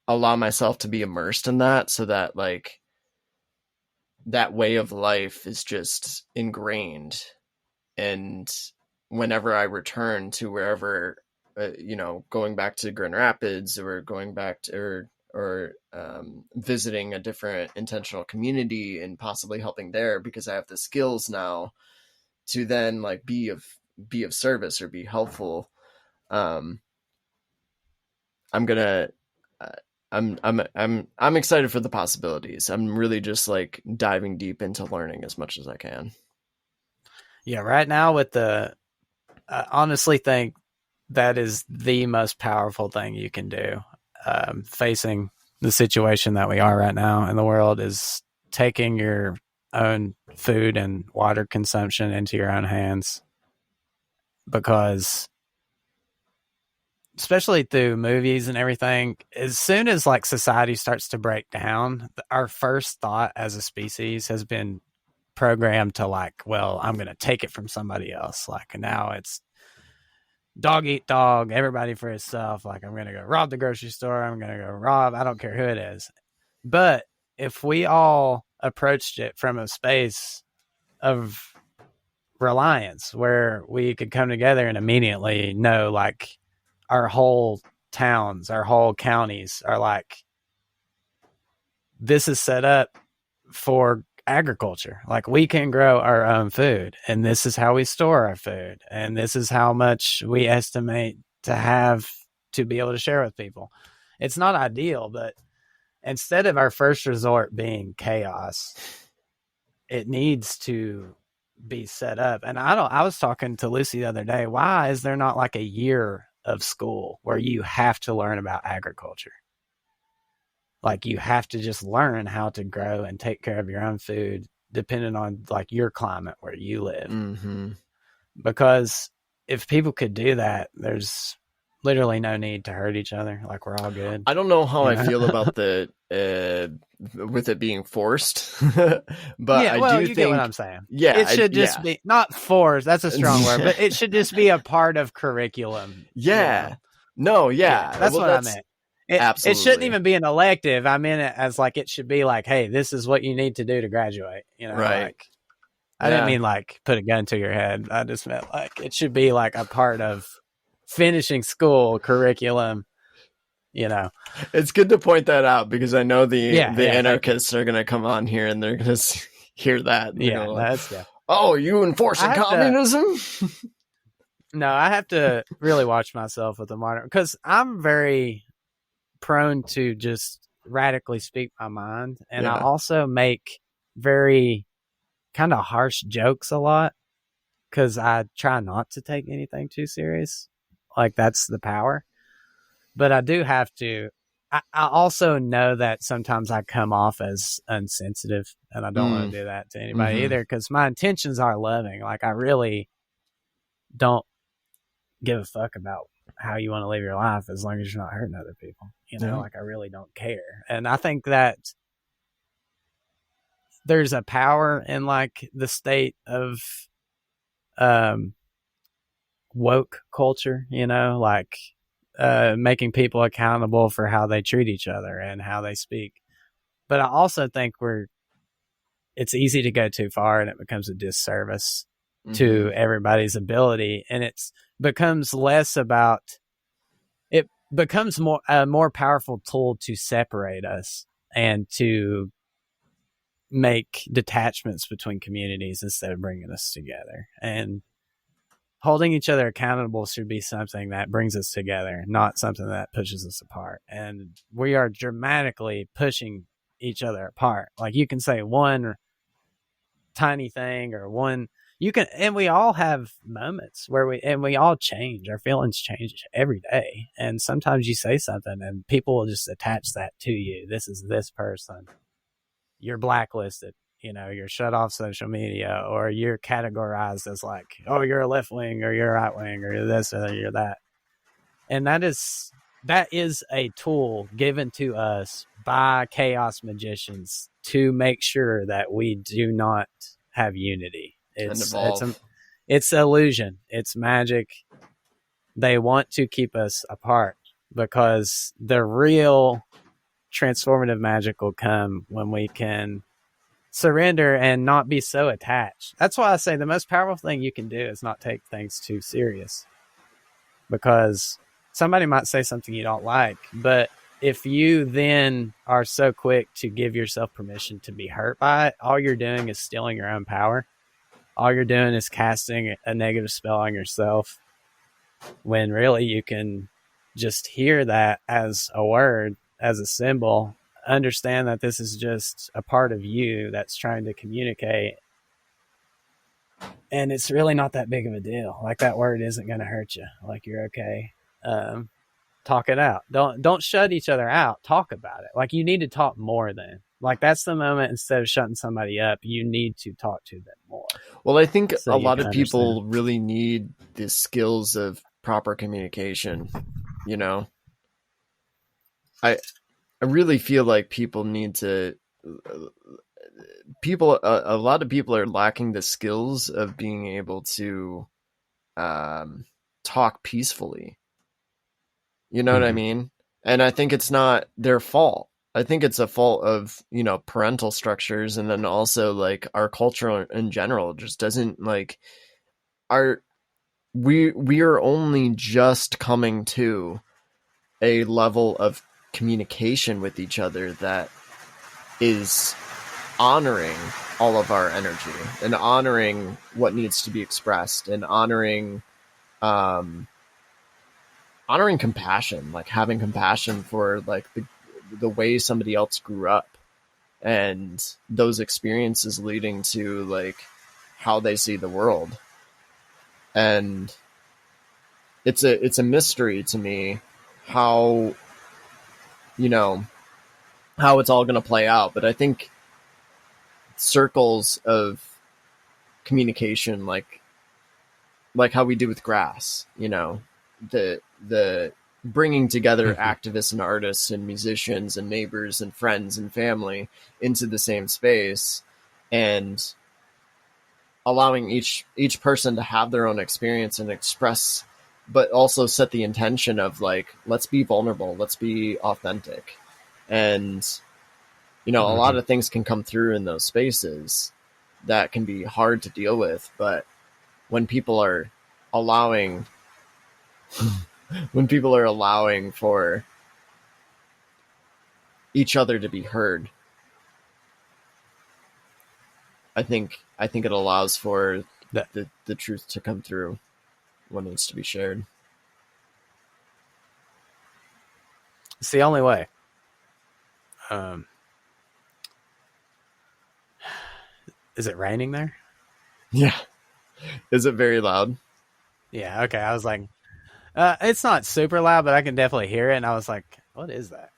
allow myself to be immersed in that, so that like that way of life is just ingrained. And whenever I return to wherever, going back to Grand Rapids or going back to or visiting a different intentional community and possibly helping there, because I have the skills now to then like be of service or be helpful. um I'm gonna uh, I'm excited for the possibilities. I'm really just like diving deep into learning as much as I can. yeah. Right now, with I honestly think that is the most powerful thing you can do. Facing the situation that we are right now in the world is taking your own food and water consumption into your own hands, because especially through movies and everything, as soon as like society starts to break down, our first thought as a species has been programmed to like, well, I'm going to take it from somebody else. Like now it's dog eat dog, everybody for itself. Like I'm going to go rob the grocery store. I'm going to go rob. I don't care who it is. But if we all approached it from a space of reliance where we could come together and immediately know like our whole towns, our whole counties are like, this is set up for agriculture. Like we can grow our own food, and this is how we store our food, and this is how much we estimate to have to be able to share with people. It's not ideal, but instead of our first resort being chaos, it needs to be set up. And I was talking to Lucy the other day, why is there not like a year of school where you have to learn about agriculture? Like you have to just learn how to grow and take care of your own food depending on like your climate where you live. Mm-hmm. Because if people could do that, there's literally no need to hurt each other. Like we're all good. I don't know how You I know? feel about the with it being forced, but Yeah, I well, do you get what think, I'm saying. yeah, It should just yeah, be not forced. That's a strong word, but it should just be a part of curriculum. You know? yeah, no, Yeah, yeah. that's Well, what I that's meant. It shouldn't absolutely even be an elective. I mean it as like it should be like, hey, this is what you need to do to graduate. You know, right. like I didn't Yeah, mean like put a gun to your head. I just meant like it should be like a part of finishing school curriculum. You know. it's good to point that out because I know Yeah, the yeah. Thank you. anarchists are going to come on here and they're going to hear that and they're Yeah, going no, like, that's good. "Oh, you enforcing I have to. communism?" No, I have to really watch myself with the modern because I'm very prone to just radically speak my mind, and I Yeah. also make very kind of harsh jokes a lot. because I try not to take anything too serious. Like, that's the power. But I do have to. I also know that sometimes I come off as insensitive, and I don't want to do that to anybody either, because my intentions are loving. Like, I really don't give a fuck about how you want to live your life as long as you're not hurting other people. You know, like, I really don't care. And I think that there's a power in, like, the state of woke culture, you know, like making people accountable for how they treat each other and how they speak. But I also think it's easy to go too far, and it becomes a disservice to everybody's ability, and it becomes a more powerful tool to separate us and to make detachments between communities instead of bringing us together. And holding each other accountable should be something that brings us together, not something that pushes us apart. And we are dramatically pushing each other apart. Like, you can say one tiny thing or one, and we all have moments where we all change. Our feelings change every day. And sometimes you say something and people will just attach that to you. This is this person. You're blacklisted. You know, you're shut off social media, or you're categorized as like, oh, you're a left wing, or you're right wing, or you're this, or you're that. And that is a tool given to us by chaos magicians to make sure that we do not have unity. It's illusion. It's magic. They want to keep us apart, because the real transformative magic will come when we can surrender and not be so attached. That's why I say the most powerful thing you can do is not take things too serious, because somebody might say something you don't like, but if you then are so quick to give yourself permission to be hurt by it, all you're doing is stealing your own power. All you're doing is casting a negative spell on yourself, when really you can just hear that as a word, as a symbol, understand that this is just a part of you that's trying to communicate, and it's really not that big of a deal. Like, that word isn't going to hurt you. Like, you're okay. Talk it out. Don't shut each other out. Talk about it. Like, you need to talk more then. Like, that's the moment. Instead of shutting somebody up, you need to talk to them more. Well, I think a lot of people really need the skills of proper communication. You know, I really feel like people need to. A lot of people are lacking the skills of being able to talk peacefully. You know what I mean? And I think it's not their fault. I think it's a fault of, you know, parental structures, and then also like our culture in general just doesn't like we are only just coming to a level of communication with each other that is honoring all of our energy and honoring what needs to be expressed and honoring compassion, like having compassion for like the way somebody else grew up and those experiences leading to like how they see the world. And it's a mystery to me how, you know, how it's all going to play out. But I think circles of communication, like how we do with grass, you know, the bringing together activists and artists and musicians and neighbors and friends and family into the same space, and allowing each person to have their own experience and express, but also set the intention of like, let's be vulnerable, let's be authentic. And, you know, a lot of things can come through in those spaces that can be hard to deal with. But when people are allowing for each other to be heard, I think it allows for the truth to come through when it needs to be shared. It's the only way. Is it raining there? Yeah. Is it very loud? Yeah, okay. I was like, it's not super loud, but I can definitely hear it. And I was like, what is that?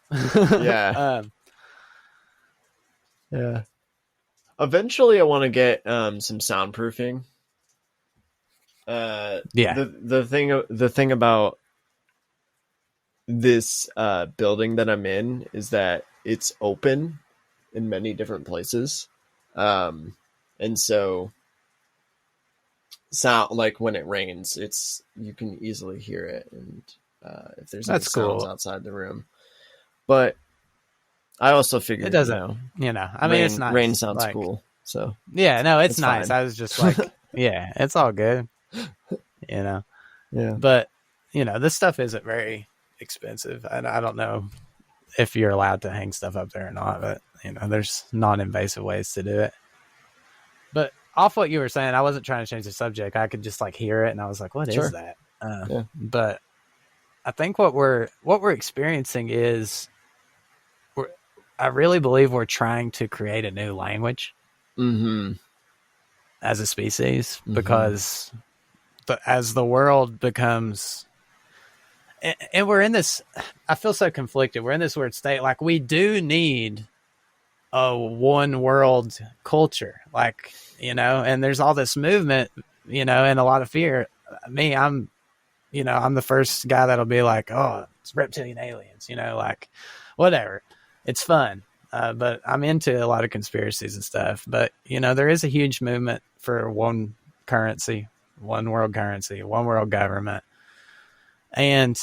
Yeah. Yeah. Eventually, I want to get some soundproofing. Yeah, The thing about this building that I'm in is that it's open in many different places, and so sound like when it rains, it's you can easily hear it, and if there's any that's sounds cool. outside the room. But I also It figured, doesn't, I mean, it's rain nice. sounds Like, cool, so yeah, no, it's it's nice. fine. I was just like, yeah, it's all good, you know. Yeah, But, this stuff isn't very expensive. And I don't know if you're allowed to hang stuff up there or not, but, there's non invasive ways to do it. But off what you were saying, I wasn't trying to change the subject. I could just like hear it, and I was like, "What is sure. that?" Yeah. But I think what we're experiencing is, I really believe we're trying to create a new language Mm-hmm. as a species, Mm-hmm. because as the world becomes, and we're in this, I feel so conflicted. We're in this weird state. Like, we do need a one world culture, like, and there's all this movement, and a lot of fear. I'm the first guy that'll be like, oh, it's reptilian aliens, like, whatever. It's fun. But I'm into a lot of conspiracies and stuff. But, there is a huge movement for one currency, one world currency, one world government. And,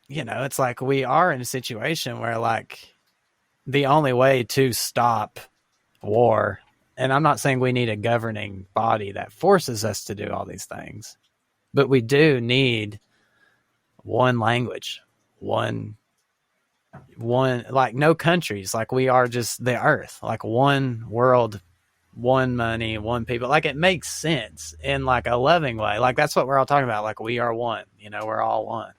it's like we are in a situation where, like, the only way to stop war, and I'm not saying we need a governing body that forces us to do all these things, but we do need one language, one, like, no countries, like, we are just the earth, like, one world, one money, one people. Like, it makes sense in like a loving way. Like, that's what we're all talking about. Like, we are one, we're all one.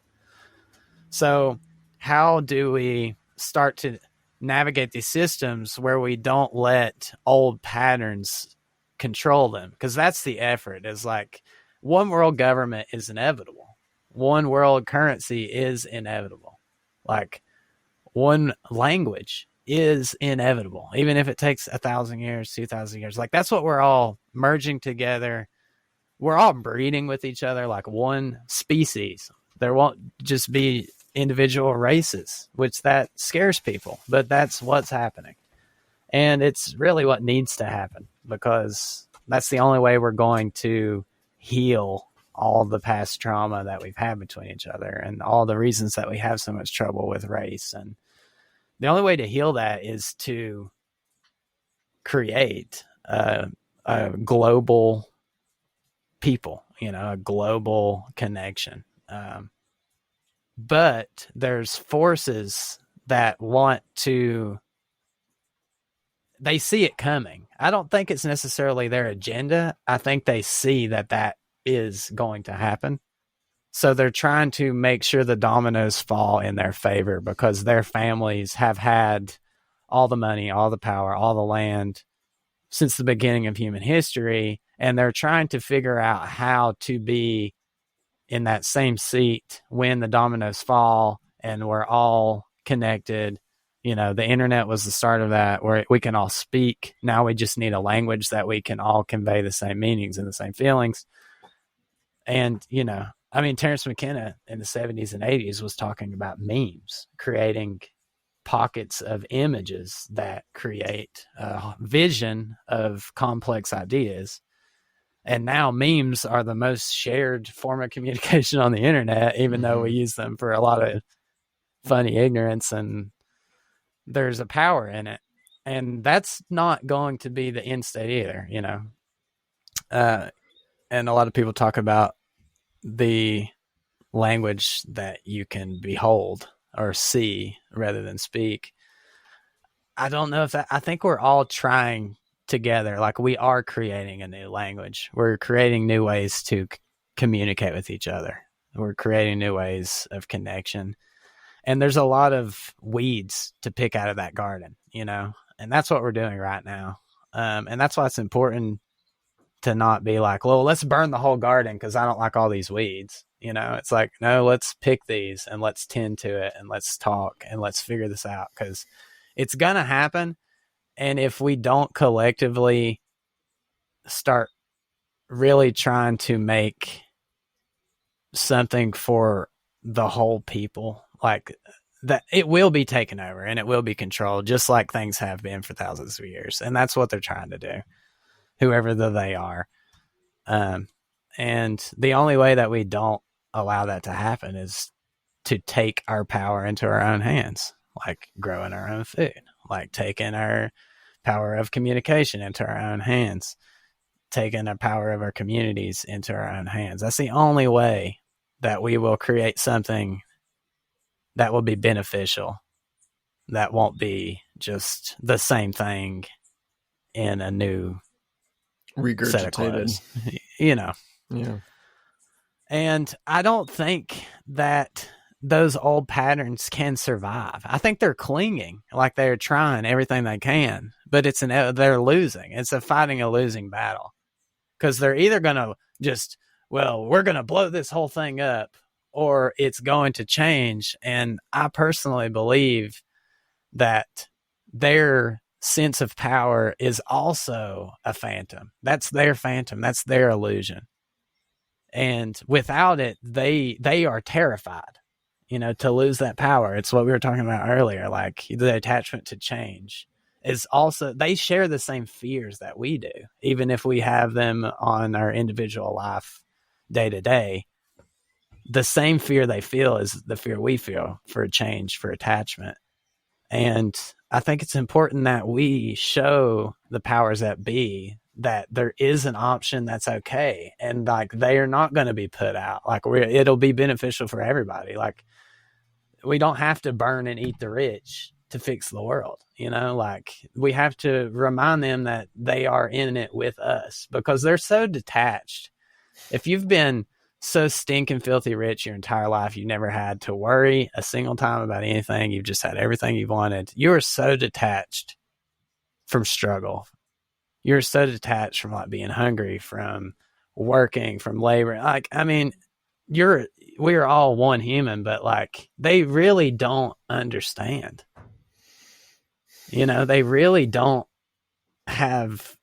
So how do we start to navigate these systems where we don't let old patterns control them? Because that's the effort, is like, one world government is inevitable, one world currency is inevitable, like, one language is inevitable, even if it takes 1,000 years, 2,000 years. Like, that's what we're all merging together. We're all breeding with each other like one species. There won't just be individual races, which that scares people, but that's what's happening. And it's really what needs to happen, because that's the only way we're going to heal all the past trauma that we've had between each other, and all the reasons that we have so much trouble with race. And the only way to heal that is to create a global people, a global connection. But there's forces that want to, they see it coming. I don't think it's necessarily their agenda. I think they see that that is going to happen. So they're trying to make sure the dominoes fall in their favor, because their families have had all the money, all the power, all the land since the beginning of human history. And they're trying to figure out how to be in that same seat when the dominoes fall and we're all connected. The internet was the start of that, where we can all speak. Now we just need a language that we can all convey the same meanings and the same feelings. And, Terrence McKenna in the 70s and 80s was talking about memes, creating pockets of images that create a vision of complex ideas. And now memes are the most shared form of communication on the internet, even though we use them for a lot of funny ignorance, and there's a power in it. And that's not going to be the end state either, and a lot of people talk about the language that you can behold or see rather than speak. I don't know if that, I think we're all trying together. Like, we are creating a new language. We're creating new ways to communicate with each other. We're creating new ways of connection. And there's a lot of weeds to pick out of that garden, and that's what we're doing right now. And that's why it's important to not be like, well, let's burn the whole garden because I don't like all these weeds. You know, it's like, no, let's pick these and let's tend to it and let's talk and let's figure this out because it's going to happen. And if we don't collectively start really trying to make something for the whole people, like that, it will be taken over and it will be controlled just like things have been for thousands of years. And that's what they're trying to do, whoever they are. And the only way that we don't allow that to happen is to take our power into our own hands, like growing our own food, like taking our power of communication into our own hands, taking the power of our communities into our own hands. That's the only way that we will create something that will be beneficial, that won't be just the same thing in a new set of clothes, you know. Yeah. And I don't think that those old patterns can survive. I think they're clinging, like they're trying everything they can, but they're losing. It's fighting a losing battle because they're either going to just, well, we're going to blow this whole thing up, or it's going to change. And I personally believe that their sense of power is also a phantom. That's their phantom. That's their illusion. And without it, they are terrified, you know, to lose that power. It's what we were talking about earlier. Like the attachment to change is also, they share the same fears that we do, even if we have them on our individual life day to day. The same fear they feel is the fear we feel for change, for attachment. And I think it's important that we show the powers that be that there is an option that's okay. And like, they are not going to be put out. Like it'll be beneficial for everybody. Like we don't have to burn and eat the rich to fix the world. You know, like we have to remind them that they are in it with us because they're so detached. If you've been so stinking filthy rich your entire life, you never had to worry a single time about anything. You've just had everything you've wanted. You're so detached from struggle. You're so detached from like being hungry, from working, from labor. Like, I mean, we're all one human, but like they really don't understand. You know, they really don't have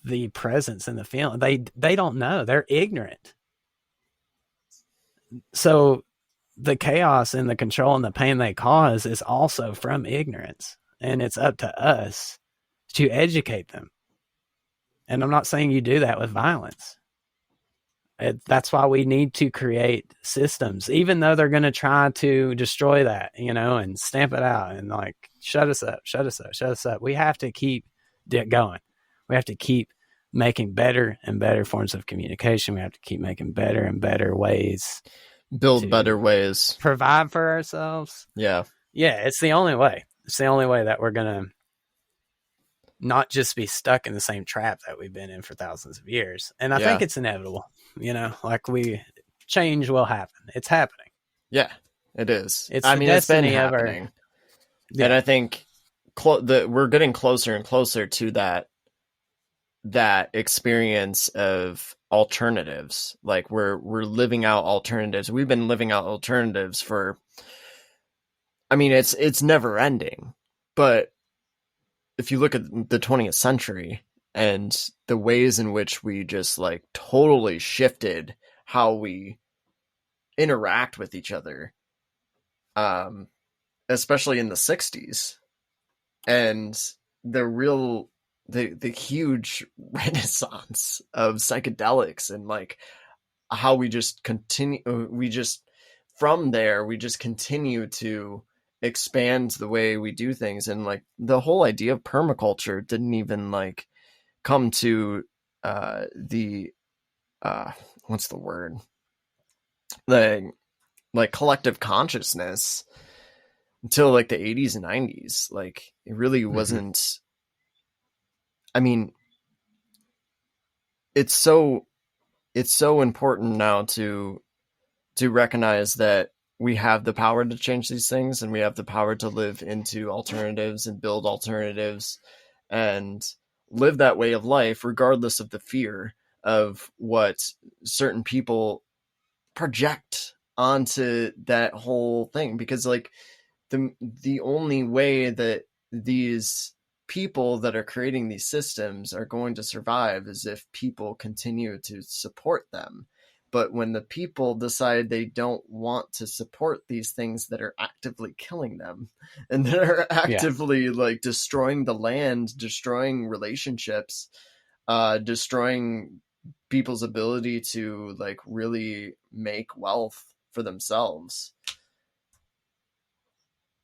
the presence and the feeling. They don't know. They're ignorant. So the chaos and the control and the pain they cause is also from ignorance. And it's up to us to educate them. And I'm not saying you do that with violence. That's why we need to create systems, even though they're going to try to destroy that, you know, and stamp it out and like, shut us up. We have to keep going. We have to keep making better and better forms of communication. We have to keep making better and better ways. Build better ways. Provide for ourselves. Yeah. Yeah, it's the only way. It's the only way that we're going to not just be stuck in the same trap that we've been in for thousands of years. And I think it's inevitable, you know, like change will happen. It's happening. Yeah, it is. It's it's been happening. Yeah. And I think we're getting closer and closer to that experience of alternatives. Like we're living out alternatives. We've been living out alternatives for, it's never ending, but if you look at the 20th century and the ways in which we just like totally shifted how we interact with each other, especially in the 60s, and the huge renaissance of psychedelics and like how we just continue, from there, we just continue to expand the way we do things. And like the whole idea of permaculture didn't even like come to what's the word? The like collective consciousness until like the 80s and 90s. Like it really wasn't, it's so important now to recognize that we have the power to change these things, and we have the power to live into alternatives and build alternatives. And live that way of life, regardless of the fear of what certain people project onto that whole thing. Because like the only way that these people that are creating these systems are going to survive is if people continue to support them. But when the people decide they don't want to support these things that are actively killing them and that are Yeah. actively like destroying the land, destroying relationships, destroying people's ability to like really make wealth for themselves,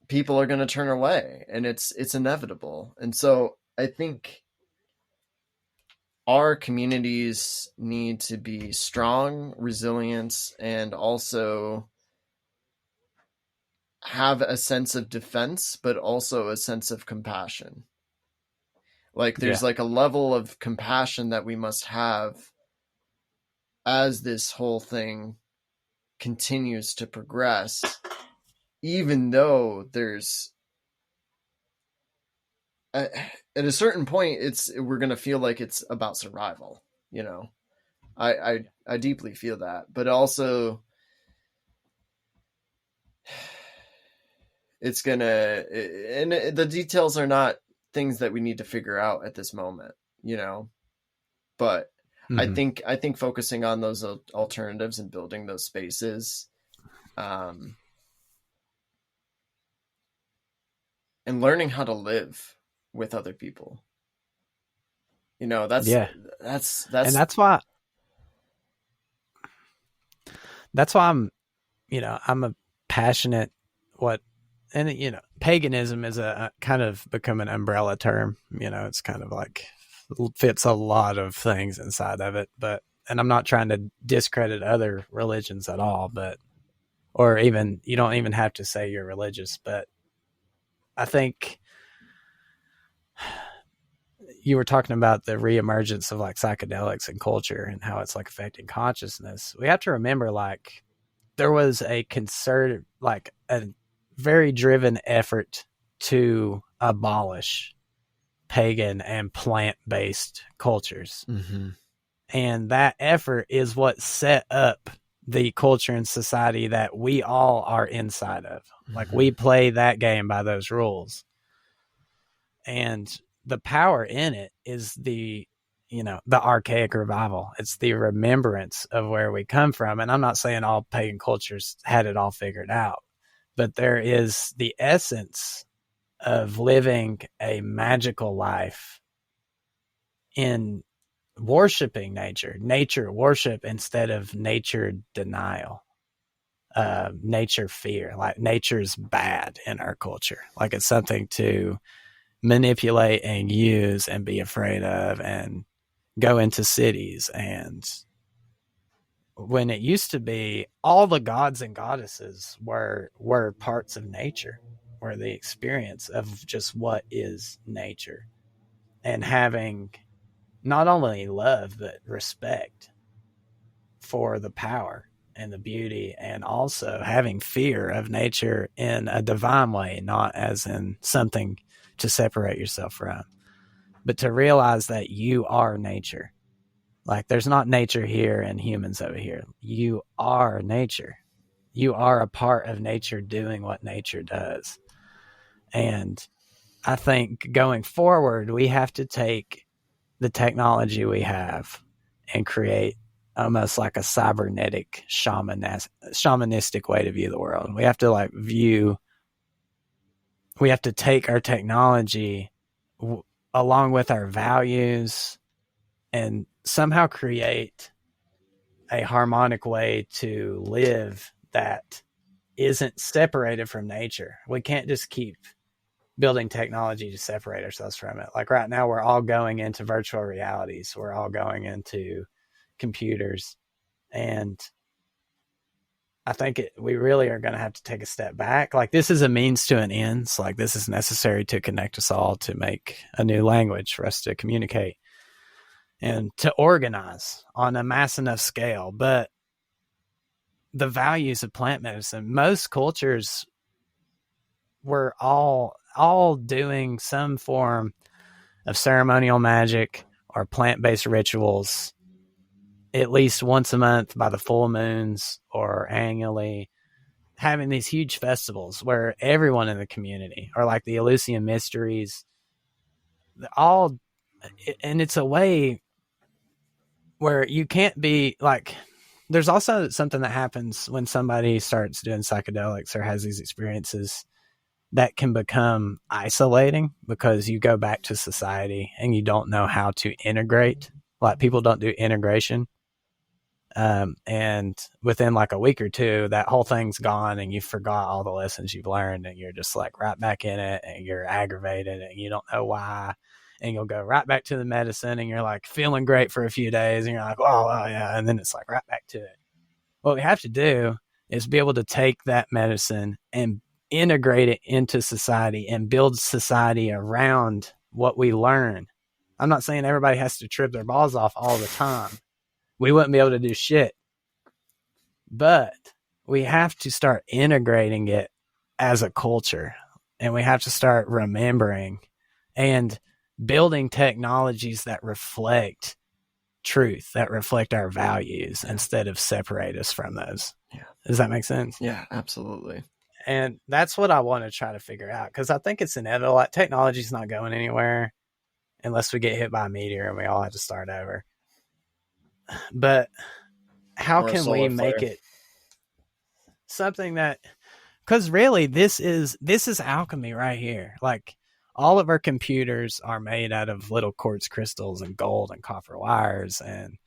people are going to turn away, and it's inevitable. And so I think our communities need to be strong, resilient, and also have a sense of defense, but also a sense of compassion. Like there's Yeah. like a level of compassion that we must have as this whole thing continues to progress, even though there's at a certain point we're going to feel like it's about survival, you know. I deeply feel that, but also it's gonna, and the details are not things that we need to figure out at this moment, you know. But Mm-hmm. I think focusing on those alternatives and building those spaces, um, and learning how to live with other people, you know, Yeah. that's And that's that's why I'm a passionate what, and paganism is a kind of become an umbrella term. It's kind of like fits a lot of things inside of it, and I'm not trying to discredit other religions at all, or even, you don't even have to say you're religious, but I think you were talking about the reemergence of like psychedelics and culture and how it's like affecting consciousness. We have to remember, like, there was a very driven effort to abolish pagan and plant-based cultures. mm-hmm. And that effort is what set up the culture and society that we all are inside of. Like, we play that game by those rules. And the power in it is the archaic revival. It's the remembrance of where we come from. And I'm not saying all pagan cultures had it all figured out, but there is the essence of living a magical life in worshiping nature worship instead of nature denial, nature fear. Like, nature's bad in our culture. Like, it's something to manipulate and use and be afraid of and go into cities. And when it used to be, all the gods and goddesses were parts of nature, were the experience of just what is nature, and having not only love but respect for the power and the beauty, and also having fear of nature in a divine way, not as in something to separate yourself from, but to realize that you are nature. Like, there's not nature here and humans over here. You are nature. You are a part of nature doing what nature does. And I think going forward, we have to take the technology we have and create almost like a cybernetic shamanistic way to view the world. We have to take our technology along with our values and somehow create a harmonic way to live that isn't separated from nature. We can't just keep building technology to separate ourselves from it. Like, right now, we're all going into virtual realities. We're all going into computers. And I think we really are going to have to take a step back. Like, this is a means to an end. So, like, this is necessary to connect us all, to make a new language for us to communicate and to organize on a mass enough scale. But the values of plant medicine, most cultures were all doing some form of ceremonial magic or plant-based rituals at least once a month by the full moons or annually, having these huge festivals where everyone in the community, or like the Eleusinian mysteries, all, and it's a way where you can't be like, there's also something that happens when somebody starts doing psychedelics or has these experiences that can become isolating because you go back to society and you don't know how to integrate. Like people don't do integration. And within like a week or two, that whole thing's gone and you forgot all the lessons you've learned and you're just like right back in it and you're aggravated and you don't know why. And you'll go right back to the medicine and you're like feeling great for a few days and you're like, oh yeah. And then it's like right back to it. What we have to do is be able to take that medicine and integrate it into society and build society around what we learn. I'm not saying everybody has to trip their balls off all the time. We wouldn't be able to do shit. But we have to start integrating it as a culture. And we have to start remembering and building technologies that reflect truth, that reflect our values instead of separate us from those. Yeah. Does that make sense? Yeah, absolutely. And that's what I want to try to figure out because I think it's inevitable. Like, technology's not going anywhere unless we get hit by a meteor and we all have to start over. But how can we make it something that, because really this is alchemy right here. Like all of our computers are made out of little quartz crystals and gold and copper wires and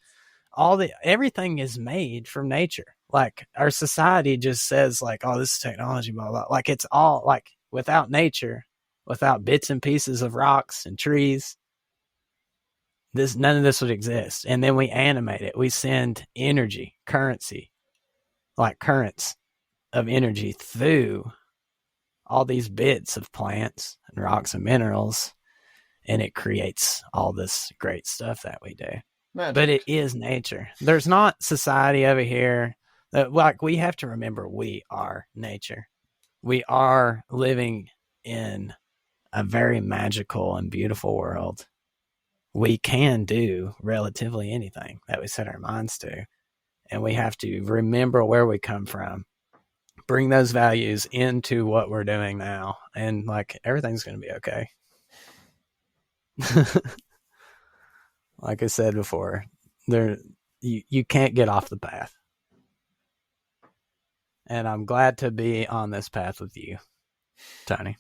everything is made from nature. Like our society just says like, oh, this is technology, blah, blah. Like it's all like without nature, without bits and pieces of rocks and trees, none of this would exist. And then we animate it. We send energy, currency, like currents of energy through all these bits of plants and rocks and minerals. And it creates all this great stuff that we do. Magic. But it is nature. There's not society over here. Like we have to remember we are nature. We are living in a very magical and beautiful world. We can do relatively anything that we set our minds to. And we have to remember where we come from, bring those values into what we're doing now. And like, everything's going to be okay. Like I said before, you can't get off the path. And I'm glad to be on this path with you, Tony.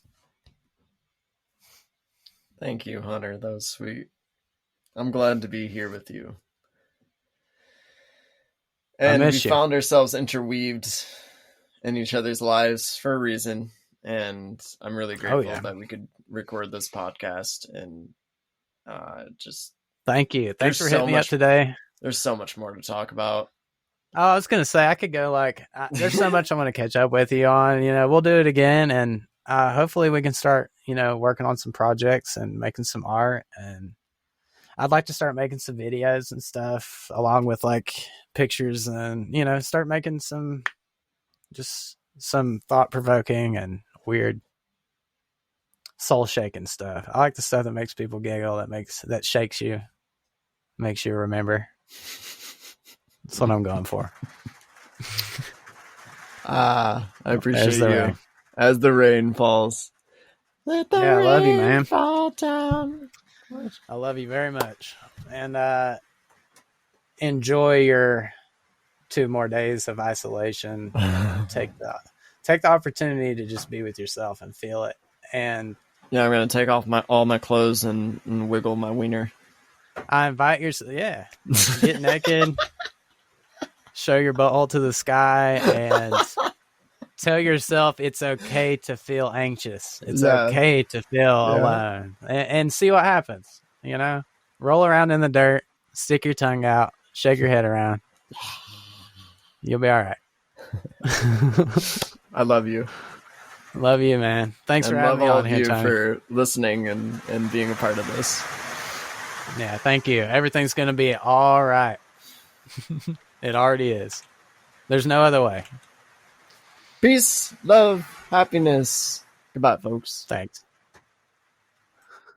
Thank you, Hunter. That was sweet. I'm glad to be here with you. And we found ourselves interweaved in each other's lives for a reason. And I'm really grateful that we could record this podcast and just... Thank you. Thanks for hitting me up today. There's so much more to talk about. Oh, I was going to say, I could go like, there's so much I want to catch up with you on. You know, we'll do it again. And hopefully we can start, working on some projects and making some art. And I'd like to start making some videos and stuff along with like pictures and, start making some thought provoking and weird soul shaking stuff. I like the stuff that makes people giggle, that shakes you, makes you remember. That's what I'm going for. I appreciate you. Rain. As the rain falls. Let the rain I love you, man. Fall down. I love you very much. And enjoy your 2 more days of isolation. Take the opportunity to just be with yourself and feel it. And yeah, I'm gonna take off all my clothes and wiggle my wiener. I invite you. Yeah, get naked. Show your butthole to the sky and tell yourself it's okay to feel anxious. It's okay to feel alone and see what happens. Roll around in the dirt, stick your tongue out, shake your head around. You'll be all right. I love you. Love you, man. Thanks for having me on here, Tony. For listening and being a part of this. Yeah, thank you. Everything's going to be all right. It already is. There's no other way. Peace, love, happiness. Goodbye, folks. Thanks.